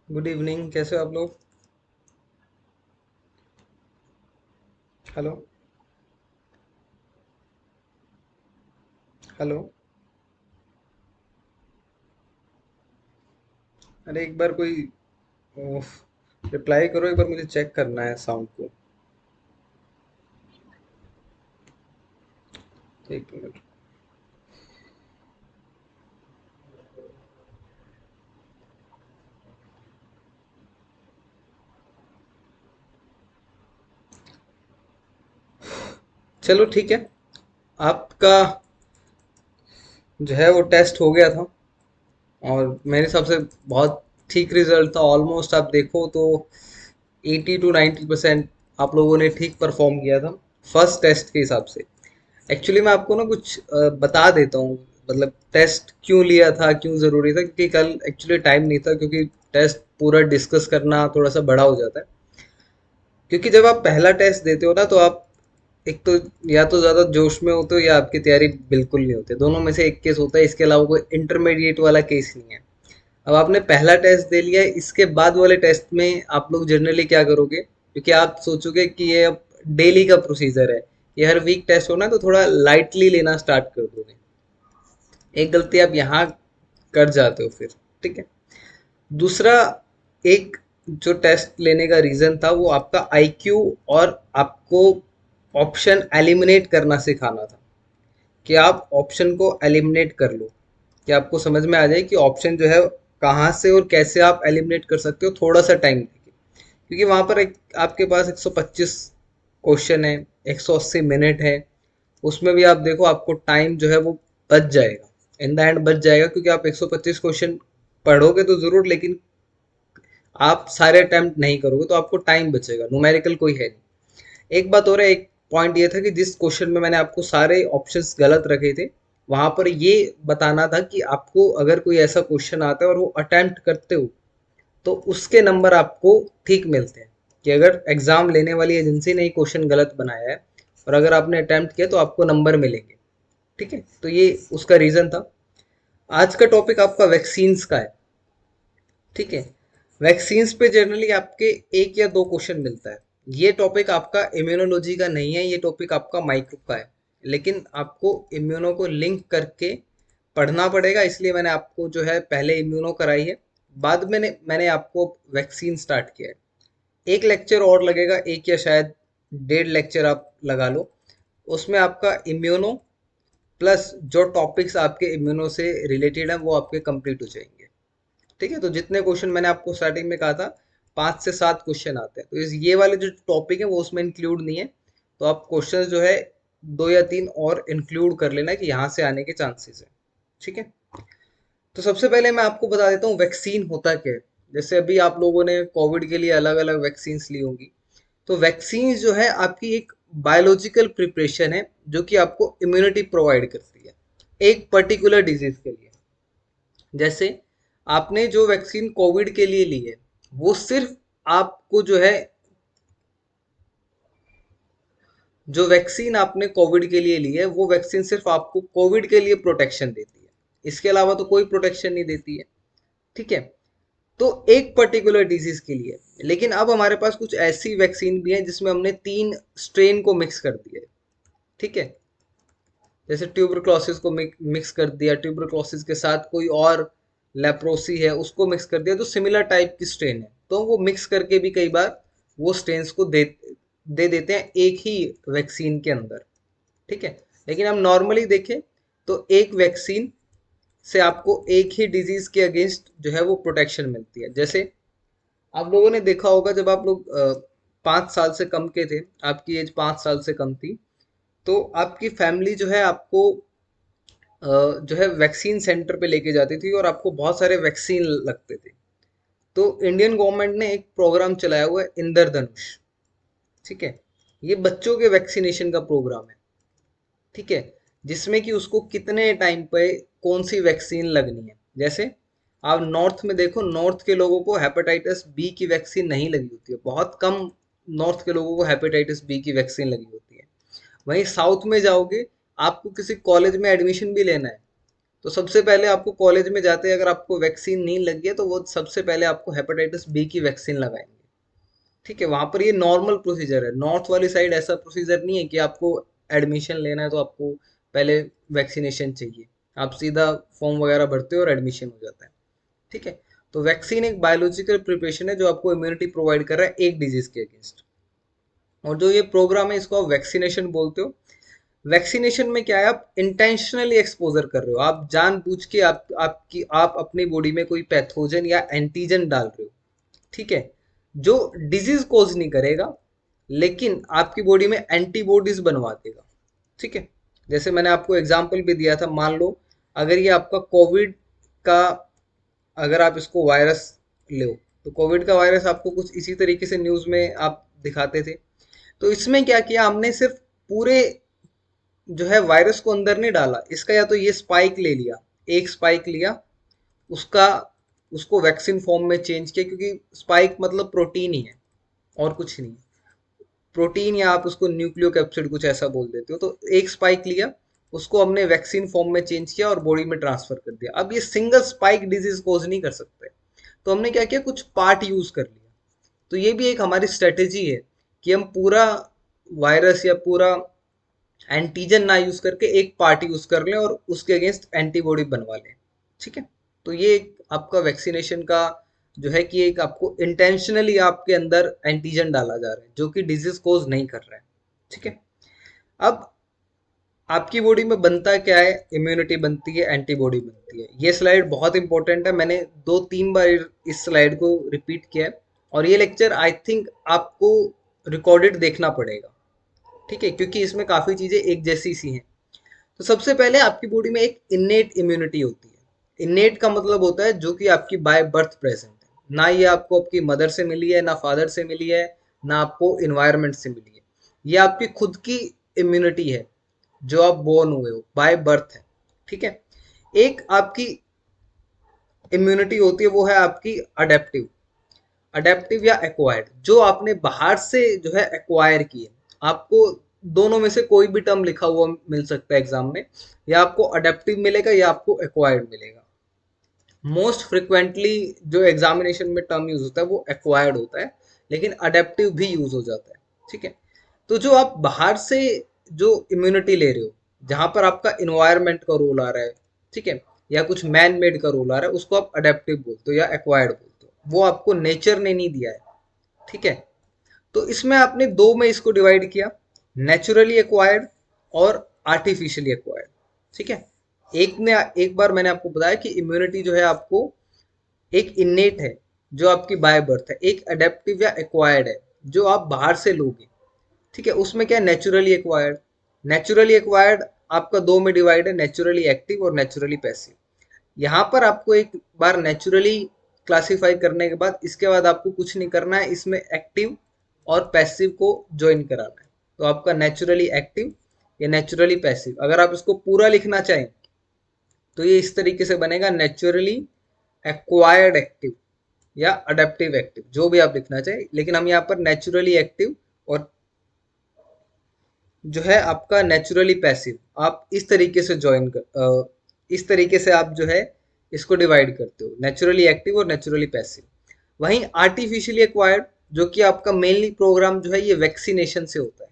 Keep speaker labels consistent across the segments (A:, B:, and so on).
A: Good evening, कैसे हो आप लोग? हेलो। हेलो। अरे एक बार कोई रिप्लाई करो, एक बार मुझे चेक करना है साउंड को। एक मिनट। चलो ठीक है। आपका जो है वो टेस्ट हो गया था और मेरे हिसाब से बहुत ठीक रिजल्ट था। ऑलमोस्ट आप देखो तो 80 to 90% आप लोगों ने ठीक परफॉर्म किया था फर्स्ट टेस्ट के हिसाब से। एक्चुअली मैं आपको ना कुछ बता देता हूँ, मतलब टेस्ट क्यों लिया था, क्यों ज़रूरी था, क्योंकि कल एक्चुअली टाइम नहीं था, क्योंकि टेस्ट पूरा डिस्कस करना थोड़ा सा बड़ा हो जाता है। क्योंकि जब आप पहला टेस्ट देते हो ना तो आप एक तो या तो ज़्यादा जोश में होते हो या आपकी तैयारी बिल्कुल नहीं होती, दोनों में से एक केस होता है। इसके अलावा कोई इंटरमीडिएट वाला केस नहीं है। अब आपने पहला टेस्ट दे लिया है, इसके बाद वाले टेस्ट में आप लोग जनरली क्या करोगे, क्योंकि आप सोचोगे कि ये अब डेली का प्रोसीजर है, ये हर वीक टेस्ट होना है, तो थोड़ा लाइटली लेना स्टार्ट कर दोगे। एक गलती आप यहाँ कर जाते हो फिर। ठीक है। दूसरा, एक जो टेस्ट लेने का रीजन था वो आपका आईक्यू और आपको ऑप्शन एलिमिनेट करना सिखाना था, कि आप ऑप्शन को एलिमिनेट कर लो, कि आपको समझ में आ जाए कि ऑप्शन जो है कहाँ से और कैसे आप एलिमिनेट कर सकते हो थोड़ा सा टाइम लेके। क्योंकि वहां पर एक आपके पास 125 क्वेश्चन है, 180 मिनट है, उसमें भी आप देखो आपको टाइम जो है वो बच जाएगा। इन द एंड बच जाएगा, क्योंकि आप 125 क्वेश्चन पढ़ोगे तो जरूर, लेकिन आप सारे अटेम्प्ट नहीं करोगे तो आपको टाइम बचेगा, न्यूमेरिकल कोई है नहीं। एक बात और है, एक पॉइंट ये था कि जिस क्वेश्चन में मैंने आपको सारे ऑप्शंस गलत रखे थे, वहां पर ये बताना था कि आपको अगर कोई ऐसा क्वेश्चन आता है और वो अटेम्प्ट करते हो तो उसके नंबर आपको ठीक मिलते हैं। कि अगर एग्जाम लेने वाली एजेंसी ने ही क्वेश्चन गलत बनाया है और अगर आपने अटेम्प्ट किया तो आपको नंबर मिलेंगे। ठीक है, तो ये उसका रीजन था। आज का टॉपिक आपका वैक्सीन्स का है। ठीक है। वैक्सीन्स पे जनरली आपके एक या दो क्वेश्चन मिलता है। ये टॉपिक आपका इम्यूनोलॉजी का नहीं है, ये टॉपिक आपका माइक्रो का है। लेकिन आपको इम्यूनो को लिंक करके पढ़ना पड़ेगा, इसलिए मैंने आपको जो है पहले इम्यूनो कराई है, बाद में मैंने आपको वैक्सीन स्टार्ट किया है। एक लेक्चर और लगेगा, एक या शायद डेढ़ लेक्चर आप लगा लो, उसमें आपका इम्यूनो प्लस जो टॉपिक्स आपके इम्यूनो से रिलेटेड हैं वो आपके कंप्लीट हो जाएंगे। ठीक है, तो जितने क्वेश्चन मैंने आपको स्टार्टिंग में कहा था, 5 से 7 क्वेश्चन आते हैं, तो इस ये वाले जो टॉपिक है वो उसमें इंक्लूड नहीं है। तो आप क्वेश्चन जो है 2 या 3 और इंक्लूड कर लेना कि यहाँ से आने के चांसेस है। ठीक है। तो सबसे पहले मैं आपको बता देता हूँ वैक्सीन होता क्या है। जैसे अभी आप लोगों ने कोविड के लिए अलग अलग वैक्सीन ली होंगी, तो वैक्सीन जो है आपकी एक बायोलॉजिकल प्रिपरेशन है जो कि आपको इम्यूनिटी प्रोवाइड करती है एक पर्टिकुलर डिजीज के लिए। जैसे आपने जो वैक्सीन कोविड के लिए ली है, वो सिर्फ आपको जो है, जो वैक्सीन आपने कोविड के लिए ली है वो वैक्सीन सिर्फ आपको कोविड के लिए प्रोटेक्शन देती है, इसके अलावा तो कोई प्रोटेक्शन नहीं देती है। ठीक है। तो एक पर्टिकुलर डिजीज के लिए। लेकिन अब हमारे पास कुछ ऐसी वैक्सीन भी है जिसमें हमने 3 स्ट्रेन को मिक्स कर दिया है। ठीक है। जैसे ट्यूबरक्लोसिस को मिक्स कर दिया, ट्यूबरक्लोसिस के साथ कोई और लेप्रोसी है उसको मिक्स कर दिया, तो सिमिलर टाइप की स्ट्रेन है, तो वो मिक्स करके भी कई बार वो स्ट्रेन्स को दे देते हैं एक ही वैक्सीन के अंदर। ठीक है। लेकिन हम नॉर्मली देखें तो एक वैक्सीन से आपको एक ही डिजीज के अगेंस्ट जो है वो प्रोटेक्शन मिलती है। जैसे आप लोगों ने देखा होगा, जब आप लोग 5 साल से कम के थे, आपकी एज 5 साल से कम थी, तो आपकी फैमिली जो है आपको जो है वैक्सीन सेंटर पे लेके जाती थी और आपको बहुत सारे वैक्सीन लगते थे। तो इंडियन गवर्नमेंट ने एक प्रोग्राम चलाया हुआ है, इंद्रधनुष। ठीक है। ये बच्चों के वैक्सीनेशन का प्रोग्राम है। ठीक है। जिसमें कि उसको कितने टाइम पे कौन सी वैक्सीन लगनी है। जैसे आप नॉर्थ में देखो, नॉर्थ के लोगों को हेपेटाइटिस बी की वैक्सीन नहीं लगी होती है, बहुत कम नॉर्थ के लोगों को हेपेटाइटिस बी की वैक्सीन लगी होती है। वहीं साउथ में जाओगे, आपको किसी कॉलेज में एडमिशन भी लेना है तो सबसे पहले आपको कॉलेज में जाते हैं, अगर आपको वैक्सीन नहीं लगी है तो वो सबसे पहले आपको हेपेटाइटिस बी की वैक्सीन लगाएंगे। ठीक है, वहां पर ये नॉर्मल प्रोसीजर है। नॉर्थ वाली साइड ऐसा प्रोसीजर नहीं है कि आपको एडमिशन लेना है तो आपको पहले वैक्सीनेशन चाहिए। आप सीधा फॉर्म वगैरह भरते हो और एडमिशन हो जाता है। ठीक है, तो वैक्सीन एक बायोलॉजिकल प्रिपरेशन है जो आपको इम्यूनिटी प्रोवाइड कर रहा है एक डिजीज के अगेंस्ट। और जो ये प्रोग्राम है इसको आप वैक्सीनेशन बोलते हो। वैक्सीनेशन में क्या है, आप इंटेंशनली एक्सपोजर कर रहे हो, आप जानबूझ के आप अपनी बॉडी में कोई पैथोजन या एंटीजन डाल रहे हो। ठीक है, जो डिजीज कोज नहीं करेगा लेकिन आपकी बॉडी में एंटीबॉडीज बनवा देगा। ठीक है, जैसे मैंने आपको एग्जांपल भी दिया था, मान लो अगर ये आपका कोविड का, अगर आप इसको वायरस लो, तो कोविड का वायरस आपको कुछ इसी तरीके से न्यूज में आप दिखाते थे। तो इसमें क्या किया हमने, सिर्फ पूरे जो है वायरस को अंदर नहीं डाला इसका, या तो ये स्पाइक ले लिया, एक स्पाइक लिया, उसका उसको वैक्सीन फॉर्म में चेंज किया, क्योंकि स्पाइक मतलब प्रोटीन ही है और कुछ नहीं। प्रोटीन या आप उसको न्यूक्लियोकैप्सिड कुछ ऐसा बोल देते हो। तो एक स्पाइक लिया, उसको हमने वैक्सीन फॉर्म में चेंज किया और बॉडी में ट्रांसफर कर दिया। अब ये सिंगल स्पाइक डिजीज कोज नहीं कर सकते, तो हमने क्या किया, कुछ पार्ट यूज कर लिया। तो ये भी एक हमारी स्ट्रेटेजी है कि हम पूरा वायरस या पूरा एंटीजन ना यूज करके एक पार्ट यूज कर लें और उसके अगेंस्ट एंटीबॉडी बनवा लें। ठीक है, तो ये एक आपका वैक्सीनेशन का जो है कि एक आपको इंटेंशनली आपके अंदर एंटीजन डाला जा रहा है जो कि डिजीज कोज नहीं कर रहा है। ठीक है, अब आपकी बॉडी में बनता क्या है, इम्यूनिटी बनती है, एंटीबॉडी बनती है। ये स्लाइड बहुत इंपॉर्टेंट है, मैंने 2-3 बार इस स्लाइड को रिपीट किया है और ये लेक्चर आई थिंक आपको रिकॉर्डेड देखना पड़ेगा। ठीक है, क्योंकि इसमें काफी चीजें एक जैसी सी हैं। तो सबसे पहले आपकी बॉडी में एक इन्नेट इम्यूनिटी होती है। इन्नेट का मतलब होता है जो कि आपकी बाय बर्थ प्रेजेंट है, ना ये आपको आपकी मदर से मिली है, ना फादर से मिली है, ना आपको इन्वायरमेंट से मिली है। ये आपकी खुद की इम्यूनिटी है जो आप बोर्न हुए हो, बाय बर्थ है। ठीक है, एक आपकी इम्यूनिटी होती है वो है आपकी अडेप्टिव। अडेप्टिव या एक्वायर्ड, जो आपने बाहर से जो है एक्वायर की है। आपको दोनों में से कोई भी टर्म लिखा हुआ मिल सकता है एग्जाम में, या आपको अडेप्टिव मिलेगा या आपको एक्वायर्ड मिलेगा। मोस्ट फ्रिक्वेंटली जो एग्जामिनेशन में टर्म यूज होता है वो एक्वायर्ड होता है, लेकिन अडेप्टिव भी यूज हो जाता है। ठीक है, तो जो आप बाहर से जो इम्यूनिटी ले रहे हो, जहां पर आपका इन्वायरमेंट का रोल आ रहा है, ठीक है, या कुछ मैन मेड का रोल आ रहा है, उसको आप अडेप्टिव बोलते हो या एक्वायर्ड बोलते हो। वो आपको नेचर ने नहीं दिया है। ठीक है, तो इसमें आपने दो में इसको डिवाइड किया, नेचुरली एक्वायर्ड और आर्टिफिशियली एक्वायर्ड। ठीक है, एक बार मैंने आपको बताया कि इम्यूनिटी जो है आपको एक इन्नेट है जो आपकी बाय बर्थ है, एक अडेप्टिव या एक्वायर्ड है जो आप बाहर से लोगे। ठीक है, उसमें क्या है, नेचुरली एक्वायर्ड। नेचुरली एक्वायर्ड आपका दो में डिवाइड है, नेचुरली एक्टिव और नेचुरली पैसिव। यहाँ पर आपको एक बार नेचुरली क्लासिफाई करने के बाद इसके बाद आपको कुछ नहीं करना है, इसमें एक्टिव और पैसिव को ज्वाइन कराना है। तो आपका नेचुरली एक्टिव या नेचुरली पैसिव, अगर आप इसको पूरा लिखना चाहें तो ये इस तरीके से बनेगा, नेचुरली एक्वायर्ड एक्टिव या अडेप्टिव एक्टिव, जो भी आप लिखना चाहें। लेकिन हम यहाँ पर नेचुरली एक्टिव और जो है आपका नेचुरली पैसिव, आप इस तरीके से इस तरीके से आप जो है इसको डिवाइड करते हो, नेचुरली एक्टिव और नेचुरली पैसिव। वहीं आर्टिफिशियली एक्वायर्ड, जो कि आपका मेनली प्रोग्राम जो है ये वैक्सीनेशन से होता है।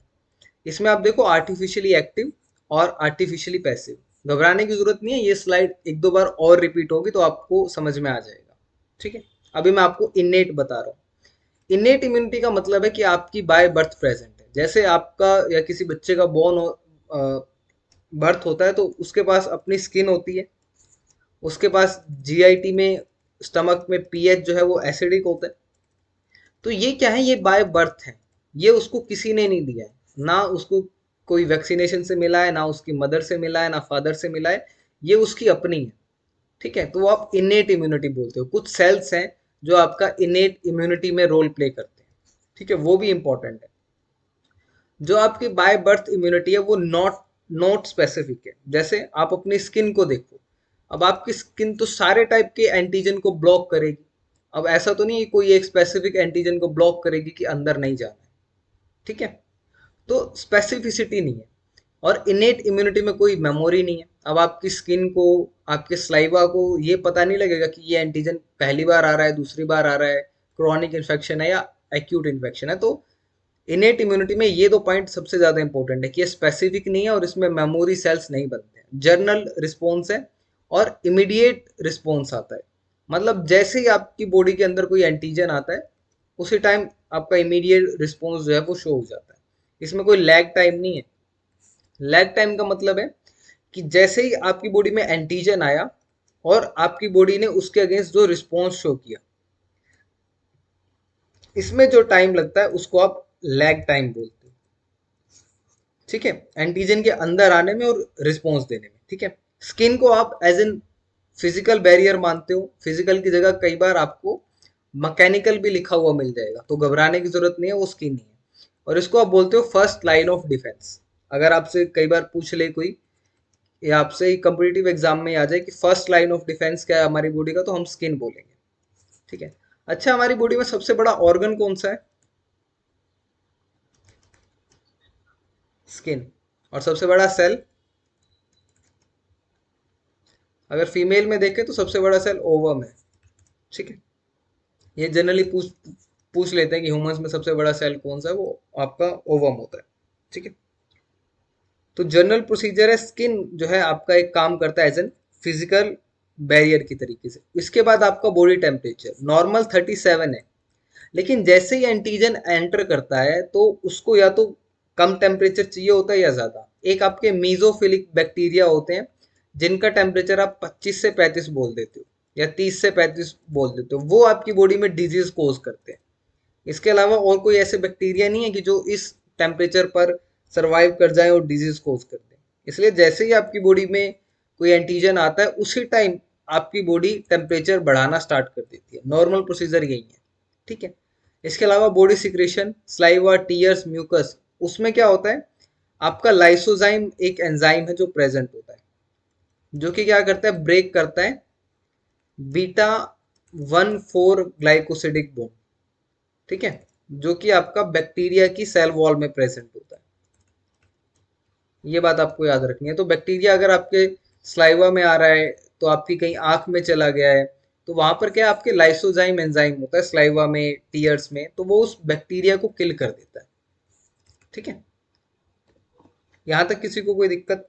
A: इसमें आप देखो आर्टिफिशियली एक्टिव और आर्टिफिशियली पैसिव। घबराने की जरूरत नहीं है, ये स्लाइड एक दो बार और रिपीट होगी तो आपको समझ में आ जाएगा। ठीक है, अभी मैं आपको इन्नेट बता रहा हूँ। इन्नेट इम्यूनिटी का मतलब है कि आपकी बाय बर्थ प्रेजेंट है। जैसे आपका या किसी बच्चे का बर्थ होता है तो उसके पास अपनी स्किन होती है, उसके पास जीआईटी में, स्टमक में पीएच जो है वो एसिडिक होता है। तो ये क्या है, ये बाय बर्थ है, ये उसको किसी ने नहीं दिया है, ना उसको कोई वैक्सीनेशन से मिला है, ना उसकी मदर से मिला है, ना फादर से मिला है, ये उसकी अपनी है। ठीक है, तो वो आप इनेट इम्यूनिटी बोलते हो। कुछ सेल्स हैं जो आपका इनेट इम्यूनिटी में रोल प्ले करते हैं। ठीक है, वो भी इंपॉर्टेंट है। जो आपकी बाय बर्थ इम्यूनिटी है वो नॉट नॉट स्पेसिफिक है। जैसे आप अपनी स्किन को देखो, अब आपकी स्किन तो सारे टाइप के एंटीजन को ब्लॉक करेगी। अब ऐसा तो नहीं है कोई एक स्पेसिफिक एंटीजन को ब्लॉक करेगी कि अंदर नहीं जाना है। ठीक है, तो स्पेसिफिसिटी नहीं है। और इनेट इम्यूनिटी में कोई मेमोरी नहीं है। अब आपकी स्किन को, आपके स्लाइवा को ये पता नहीं लगेगा कि ये एंटीजन पहली बार आ रहा है, दूसरी बार आ रहा है, क्रॉनिक इन्फेक्शन है या एक्यूट इन्फेक्शन है। तो इनेट इम्यूनिटी में ये दो पॉइंट सबसे ज्यादा इंपॉर्टेंट है कि ये स्पेसिफिक नहीं है और इसमें मेमोरी सेल्स नहीं बनते हैं, जर्नल रिस्पॉन्स है और इमीडिएट रिस्पॉन्स आता है। मतलब जैसे ही आपकी बॉडी के अंदर कोई एंटीजन आता है, उसी टाइम आपका इमीडिएट रिस्पॉन्स जो है वो शो हो जाता है। इसमें कोई लैग टाइम नहीं है। लैग टाइम का मतलब है कि जैसे ही आपकी बॉडी में एंटीजन आया और आपकी बॉडी ने उसके अगेंस्ट जो रिस्पॉन्स शो किया, इसमें जो टाइम लगता है उसको आप लैग टाइम बोलते हो। ठीक है, एंटीजन के अंदर आने में और रिस्पॉन्स देने में। ठीक है, स्किन को आप एज एन फिजिकल बैरियर मानते हो, फिजिकल की जगह कई बार आपको मैकेनिकल भी लिखा हुआ मिल जाएगा, तो घबराने की जरूरत नहीं है, वो स्किन ही है। और इसको आप बोलते हो फर्स्ट लाइन ऑफ डिफेंस। अगर आपसे कई बार पूछ ले कोई, या आपसे कम्पिटिटिव एग्जाम में आ जाए कि फर्स्ट लाइन ऑफ डिफेंस क्या है हमारी बॉडी का, तो हम स्किन बोलेंगे। ठीक है। अच्छा, हमारी बॉडी में सबसे बड़ा ऑर्गन कौन सा है? स्किन। और सबसे बड़ा सेल? अगर फीमेल में देखें तो सबसे बड़ा सेल ओवम है। ठीक है, ये जनरली पूछ पूछ लेते हैं कि ह्यूमंस में सबसे बड़ा सेल कौन सा है, वो आपका ओवम होता है। ठीक है, तो जनरल प्रोसीजर है, स्किन जो है आपका एक काम करता है एज एन फिजिकल बैरियर की तरीके से। इसके बाद आपका बॉडी टेम्परेचर नॉर्मल 37 है, लेकिन जैसे ही एंटीजन एंटर करता है तो उसको या तो कम टेम्परेचर चाहिए होता है या ज़्यादा। एक आपके मीजोफिलिक बैक्टीरिया होते हैं जिनका टेम्परेचर आप 25 से 35 बोल देते हो या 30 से 35 बोल देते हो, वो आपकी बॉडी में डिजीज कोज करते हैं। इसके अलावा और कोई ऐसे बैक्टीरिया नहीं है कि जो इस टेम्परेचर पर सरवाइव कर जाए और डिजीज कोज कर दे। इसलिए जैसे ही आपकी बॉडी में कोई एंटीजन आता है, उसी टाइम आपकी बॉडी टेम्परेचर बढ़ाना स्टार्ट कर देती है। नॉर्मल प्रोसीजर यही है। ठीक है, इसके अलावा body secretion, saliva, tears, mucus, उसमें क्या होता है, आपका लाइसोजाइम एक एंजाइम है जो प्रेजेंट होता है, जो कि क्या करता है, ब्रेक करता है बीटा 1,4 ग्लाइकोसिडिक बॉन्ड। ठीक है, जो कि आपका बैक्टीरिया की सेल वॉल में प्रेजेंट होता है। ये बात आपको याद रखनी है। तो बैक्टीरिया अगर आपके स्लाइवा में आ रहा है, तो आपकी कहीं आंख में चला गया है, तो वहां पर क्या आपके लाइसोजाइम एंजाइम होता है स्लाइवा में, टीयर्स में, तो वो उस बैक्टीरिया को किल कर देता है। ठीक है, यहां तक किसी को कोई दिक्कत?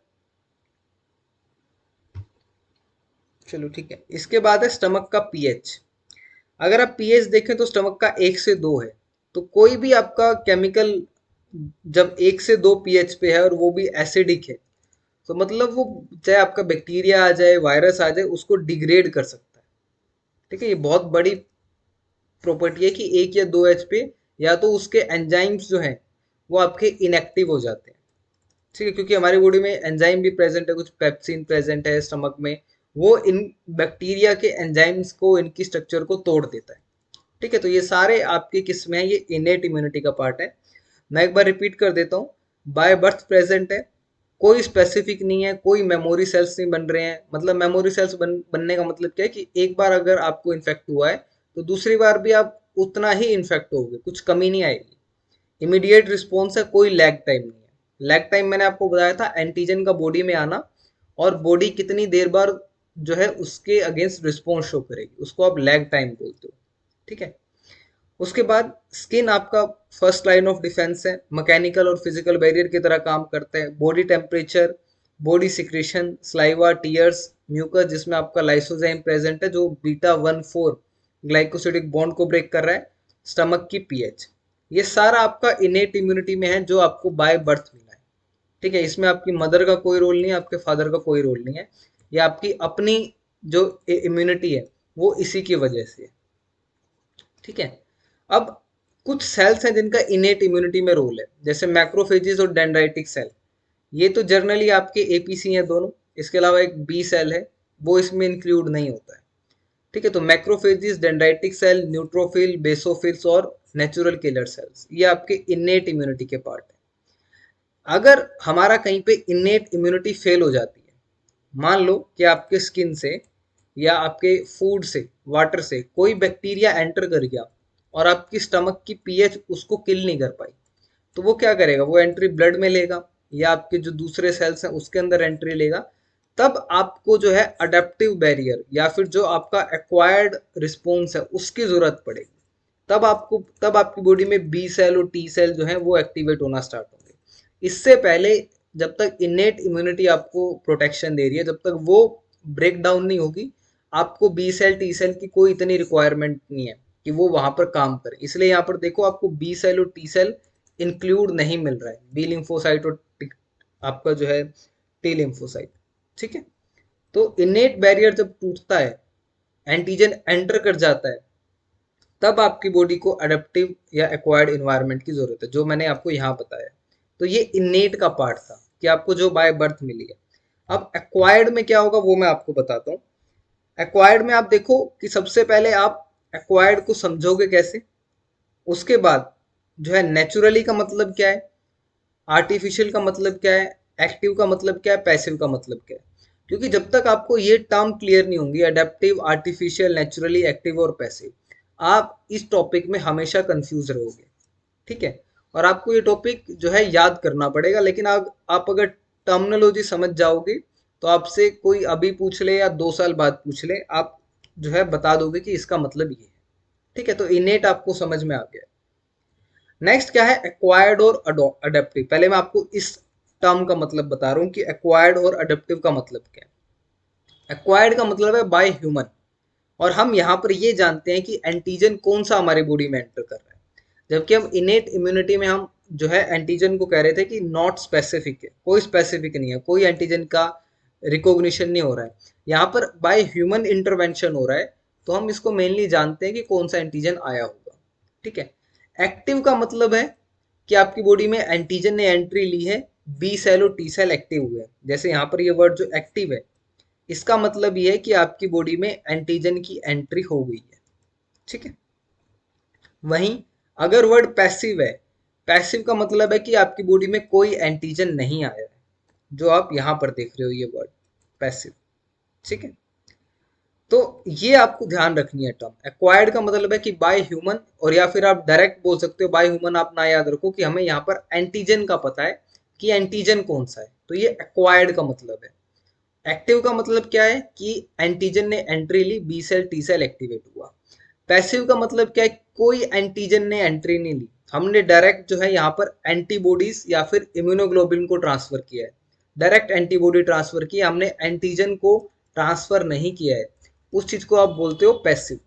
A: चलो ठीक है। इसके बाद है स्टमक का पीएच। अगर आप पीएच देखें तो स्टमक का 1 से 2 है। तो कोई भी आपका केमिकल जब 1 से 2 पीएच पे है और वो भी एसिडिक है, तो मतलब वो चाहे आपका बैक्टीरिया आ जाए, वायरस आ जाए, उसको डिग्रेड कर सकता है। ठीक है, ये बहुत बड़ी प्रॉपर्टी है कि 1 या 2 एच पे या तो उसके एंजाइम्स जो हैं वो आपके इनएक्टिव हो जाते हैं। ठीक है, क्योंकि हमारी बॉडी में एंजाइम भी प्रेजेंट है, कुछ पेप्सिन प्रेजेंट है स्टमक में, वो इन बैक्टीरिया के एंजाइम्स को, इनकी स्ट्रक्चर को तोड़ देता है। ठीक है, तो ये सारे आपके किस में है, ये इनेट इम्यूनिटी का पार्ट है। मैं एक बार रिपीट कर देता हूँ, बाय बर्थ प्रेजेंट है, कोई स्पेसिफिक नहीं है, कोई मेमोरी सेल्स नहीं बन रहे हैं। मतलब मेमोरी सेल्स बनने का मतलब क्या है कि एक बार अगर आपको इन्फेक्ट हुआ है तो दूसरी बार भी आप उतना ही इन्फेक्ट होगे, कुछ कमी नहीं आएगी। इमीडिएट रिस्पॉन्स है, कोई लैग टाइम नहीं है। लैग टाइम मैंने आपको बताया था, एंटीजन का बॉडी में आना और बॉडी कितनी देर बाद जो है उसके अगेंस्ट रिस्पॉन्स शो करेगी, उसको आप लैग टाइम बोलते हो। ठीक है, उसके बाद स्किन आपका फर्स्ट लाइन ऑफ डिफेंस है, मैकेनिकल और फिजिकल बैरियर की तरह काम करता है। Body temperature, body secretion, saliva, tears, mucus जिसमें आपका लाइसोजाइम प्रेजेंट है जो बीटा 1,4 ग्लाइकोसिडिक बॉन्ड को ब्रेक कर रहा है, स्टमक की पीएच, ये सारा आपका इनेट इम्यूनिटी में है जो आपको बाय बर्थ मिला है। ठीक है, इसमें आपकी मदर का कोई रोल नहीं है, आपके फादर का कोई रोल नहीं है, ये आपकी अपनी जो इम्यूनिटी है वो इसी की वजह से है। ठीक है, अब कुछ सेल्स हैं जिनका इनेट इम्यूनिटी में रोल है, जैसे मैक्रोफेजेस और डेंड्राइटिक सेल। ये तो जर्नली आपके एपीसी हैं दोनों। इसके अलावा एक बी सेल है, वो इसमें इंक्लूड नहीं होता है। ठीक है, तो macrophages, dendritic cell, neutrophil, basophils और नेचुरल किलर सेल्स, ये आपके इनेट इम्यूनिटी के पार्ट है। अगर हमारा कहीं पे इनेट इम्यूनिटी फेल हो जाती है, मान लो कि आपके स्किन से या आपके फूड से, वाटर से कोई बैक्टीरिया एंटर कर गया और आपकी स्टमक की पीएच उसको किल नहीं कर पाई, तो वो क्या करेगा, वो एंट्री ब्लड में लेगा या आपके जो दूसरे सेल्स हैं उसके अंदर एंट्री लेगा, तब आपको जो है अडेप्टिव बैरियर या फिर जो आपका एक्वायर्ड रिस्पॉन्स है उसकी जरूरत पड़ेगी। तब आपकी बॉडी में बी सेल और टी सेल जो है वो एक्टिवेट होना स्टार्ट होंगे। इससे पहले जब तक इनेट इम्यूनिटी आपको प्रोटेक्शन दे रही है, जब तक वो ब्रेक डाउन नहीं होगी, आपको बी सेल टी सेल की कोई इतनी रिक्वायरमेंट नहीं है कि वो वहां पर काम करे। इसलिए यहाँ पर देखो आपको बी सेल और टी सेल इंक्लूड नहीं मिल रहा है, बी लिम्फोसाइट और आपका जो है टी लिम्फोसाइट। ठीक है, तो इनेट बैरियर जब टूटता है, एंटीजन एंटर कर जाता है, तब आपकी बॉडी को अडेप्टिव या एक्वायर्ड इन्वायरमेंट की जरूरत है, जो मैंने आपको यहाँ बताया। तो ये इनेट का पार्ट था कि आपको जो बाय बर्थ मिली है। अब एक्वायर्ड में क्या होगा वो मैं आपको बताता हूँ। एक्वायर्ड में आप देखो कि सबसे पहले आप एक्वायर्ड को समझोगे कैसे, उसके बाद जो है नेचुरली का मतलब क्या है, आर्टिफिशियल का मतलब क्या है, एक्टिव का मतलब क्या है, पैसिव का मतलब क्या है। क्योंकि जब तक आपको ये टर्म क्लियर नहीं होंगी, अडेप्टिव, आर्टिफिशियल, नेचुरली, एक्टिव और पैसिव, आप इस टॉपिक में हमेशा कंफ्यूज रहोगे। ठीक है, और आपको ये टॉपिक जो है याद करना पड़ेगा। लेकिन आप अगर टर्मिनोलॉजी समझ जाओगे तो आपसे कोई अभी पूछ ले या 2 साल बाद पूछ ले, आप जो है बता दोगे कि इसका मतलब ये है। ठीक है, तो इनेट आपको समझ में आ गया। नेक्स्ट क्या है, एक्वायर्ड और अडेप्टिव। पहले मैं आपको इस टर्म का मतलब बता रहा हूँ कि एक्वायर्ड और अडेप्टिव का मतलब क्या है। एक्वायर्ड का मतलब है बाय ह्यूमन, और हम यहाँ पर ये जानते हैं कि एंटीजन कौन सा हमारी बॉडी में एंटर कर रहा है। जबकि हम इनेट इम्यूनिटी में हम जो है एंटीजन को कह रहे थे कि नॉट स्पेसिफिक है, कोई स्पेसिफिक नहीं है, कोई एंटीजन का रिकॉग्निशन नहीं हो रहा है। यहाँ पर बाय ह्यूमन इंटरवेंशन हो रहा है, तो हम इसको मेनली जानते हैं कि कौन सा एंटीजन आया होगा। ठीक है, एक्टिव का मतलब है कि आपकी बॉडी में एंटीजन ने एंट्री ली है, बी सेल और टी सेल एक्टिव हुए हैं। जैसे यहाँ पर ये वर्ड जो एक्टिव है, इसका मतलब ये है कि आपकी बॉडी में एंटीजन की एंट्री हो गई है। ठीक है, वहीं अगर वर्ड पैसिव है, पैसिव का मतलब है कि आपकी बॉडी में कोई एंटीजन नहीं आया है, जो आप यहां पर देख रहे हो ये वर्ड पैसिव। ठीक है, तो ये आपको ध्यान रखनी है टर्म। एक्वायर्ड का मतलब है कि बाय ह्यूमन, और या फिर आप डायरेक्ट बोल सकते हो बाय ह्यूमन। आप ना याद रखो कि हमें यहाँ पर एंटीजन का पता है कि एंटीजन कौन सा है, तो ये एक्वायर्ड का मतलब है। एक्टिव का मतलब क्या है कि एंटीजन ने एंट्री ली, B cell T cell activate हुआ। पैसिव का मतलब क्या है, कोई एंटीजन ने एंट्री नहीं ली, हमने डायरेक्ट जो है यहाँ पर एंटीबॉडीज या फिर इम्यूनोग्लोबिन को ट्रांसफर किया है, डायरेक्ट एंटीबॉडी ट्रांसफर की, हमने एंटीजन को ट्रांसफर नहीं किया है। उस चीज को आप बोलते हो पैसिव।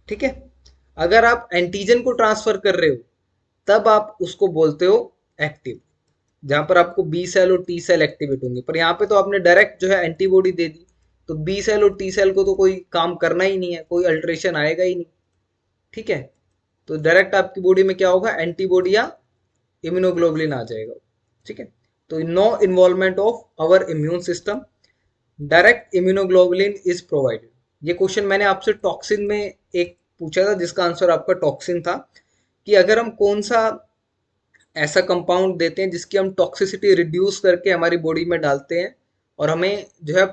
A: ठीक है, अगर आप एंटीजन को ट्रांसफर कर रहे हो तब आप उसको बोलते हो एक्टिव, जहां पर आपको बी सेल और टी सेल एक्टिवेट होंगे। पर यहाँ पे तो आपने डायरेक्ट जो है एंटीबॉडी दे दी, तो बी सेल और टी सेल को तो कोई काम करना ही नहीं है, कोई अल्ट्रेशन आएगा ही नहीं। ठीक है, तो डायरेक्ट आपकी बॉडी में क्या होगा, एंटीबॉडी या इम्यूनोग्लोबुलिन आ जाएगा। ठीक है, तो no involvement of our immune system, direct immunoglobulin is provided. ये क्वेश्चन मैंने आपसे टॉक्सिन में एक पूछा था, जिसका आंसर आपका टॉक्सिन था, कि अगर हम कौन सा ऐसा कंपाउंड देते हैं जिसकी हम टॉक्सिसिटी रिड्यूस करके हमारी बॉडी में डालते हैं और हमें जो है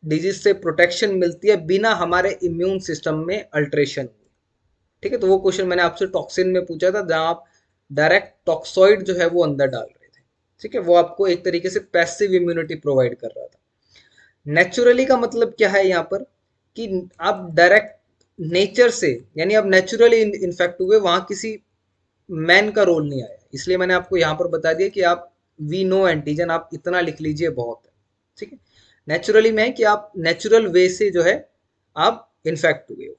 A: डिजीज से प्रोटेक्शन मिलती है बिना हमारे इम्यून सिस्टम में अल्ट्रेशन। ठीक है, तो वो क्वेश्चन मैंने आपसे टॉक्सिन में पूछा था, जहां आप डायरेक्ट टॉक्सॉइड जो है वो अंदर डाल रहे थे। ठीक है, वो आपको एक तरीके से पैसिव इम्यूनिटी प्रोवाइड कर रहा था। नेचुरली का मतलब क्या है यहाँ पर, कि आप डायरेक्ट नेचर से, यानी आप नेचुरली इन्फेक्ट हुए, वहां किसी मैन का रोल नहीं आया। इसलिए मैंने आपको यहाँ पर बता दिया कि आप वी नो एंटीजन, आप इतना लिख लीजिए बहुत है। ठीक है, नेचुरली में है कि आप नेचुरल वे से जो है आप इन्फेक्ट हुए हो।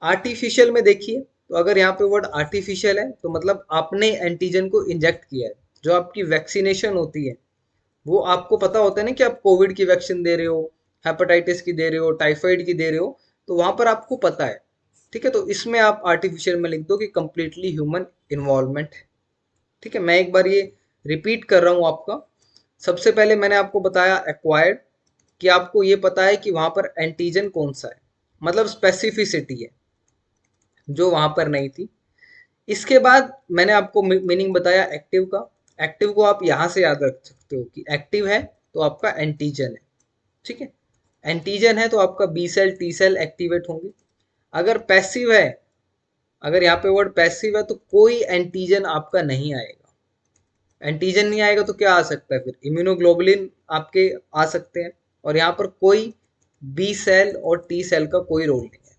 A: आर्टिफिशियल में देखिए, तो अगर यहाँ पे वर्ड आर्टिफिशियल है तो मतलब आपने एंटीजन को इंजेक्ट किया है। जो आपकी वैक्सीनेशन होती है, वो आपको पता होता है ना कि आप कोविड की वैक्सीन दे रहे हो, हेपेटाइटिस की दे रहे हो, टाइफाइड की दे रहे हो, तो वहां पर आपको पता है। ठीक है, तो इसमें आप आर्टिफिशियल में लिख दो कि कंप्लीटली ह्यूमन इन्वॉल्वमेंट है। ठीक है, मैं एक बार ये रिपीट कर रहा हूँ आपका। सबसे पहले मैंने आपको बताया एक्वायर्ड, कि आपको ये पता है कि वहां पर एंटीजन कौन सा है, मतलब स्पेसिफिसिटी है जो वहां पर नहीं थी। इसके बाद मैंने आपको मीनिंग बताया एक्टिव का। एक्टिव को आप यहां से याद रख सकते हो कि एक्टिव है तो आपका एंटीजन है। ठीक है, एंटीजन है तो आपका B cell T cell activate होंगे। अगर पैसिव है, अगर यहाँ पे वर्ड पैसिव है, तो कोई एंटीजन आपका नहीं आएगा। एंटीजन नहीं आएगा तो क्या आ सकता है, फिर इम्यूनोग्लोबुलिन आपके आ सकते हैं, और यहाँ पर कोई बी सेल और टी सेल का कोई रोल नहीं है।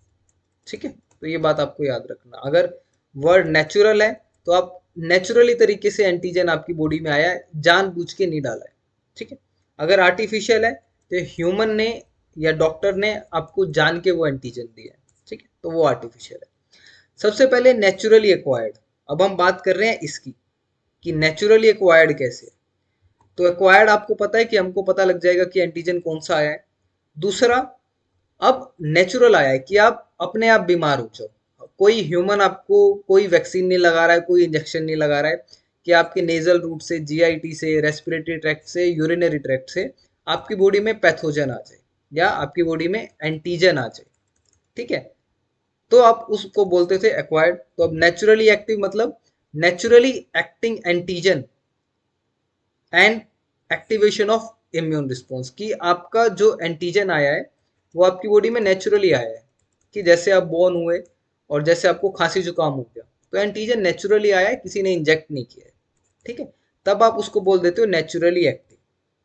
A: ठीक है, तो ये बात आपको याद रखना। अगर वर्ड नेचुरल है तो आप नेचुरली तरीके से एंटीजन आपकी बॉडी में आया है, जानबूझ के नहीं डाला है। ठीक है, अगर आर्टिफिशियल है तो ह्यूमन ने या डॉक्टर ने आपको जान के वो एंटीजन दिया है। ठीक है, तो वो आर्टिफिशियल है। सबसे पहले नेचुरली एक्वायर्ड, अब हम बात कर रहे हैं इसकी कि नेचुरली एक्वायर्ड कैसे। तो एक्वायर्ड आपको पता है कि हमको पता लग जाएगा कि एंटीजन कौन सा आया है। दूसरा, अब नेचुरल आया है कि आप अपने आप बीमार हो जाओ, कोई ह्यूमन आपको कोई वैक्सीन नहीं लगा रहा है, कोई इंजेक्शन नहीं लगा रहा है कि आपके नेजल रूट से, जीआईटी से, रेस्पिरेटरी ट्रैक्ट से, यूरिनरी ट्रैक्ट से आपकी बॉडी में पैथोजन आ जाए या आपकी बॉडी में एंटीजन आ जाए। ठीक है, तो आप उसको बोलते थे एक्वायर्ड। तो अब नेचुरली एक्टिव मतलब naturally acting antigen and activation of immune response, कि आपका जो एंटीजन आया है वो आपकी बॉडी में नेचुरली आया है, कि जैसे आप बोर्न हुए और जैसे आपको खांसी जुकाम हो गया तो एंटीजन नेचुरली आया है, किसी ने इंजेक्ट नहीं किया है। ठीक है, तब आप उसको बोल देते हो नेचुरली एक्टिव।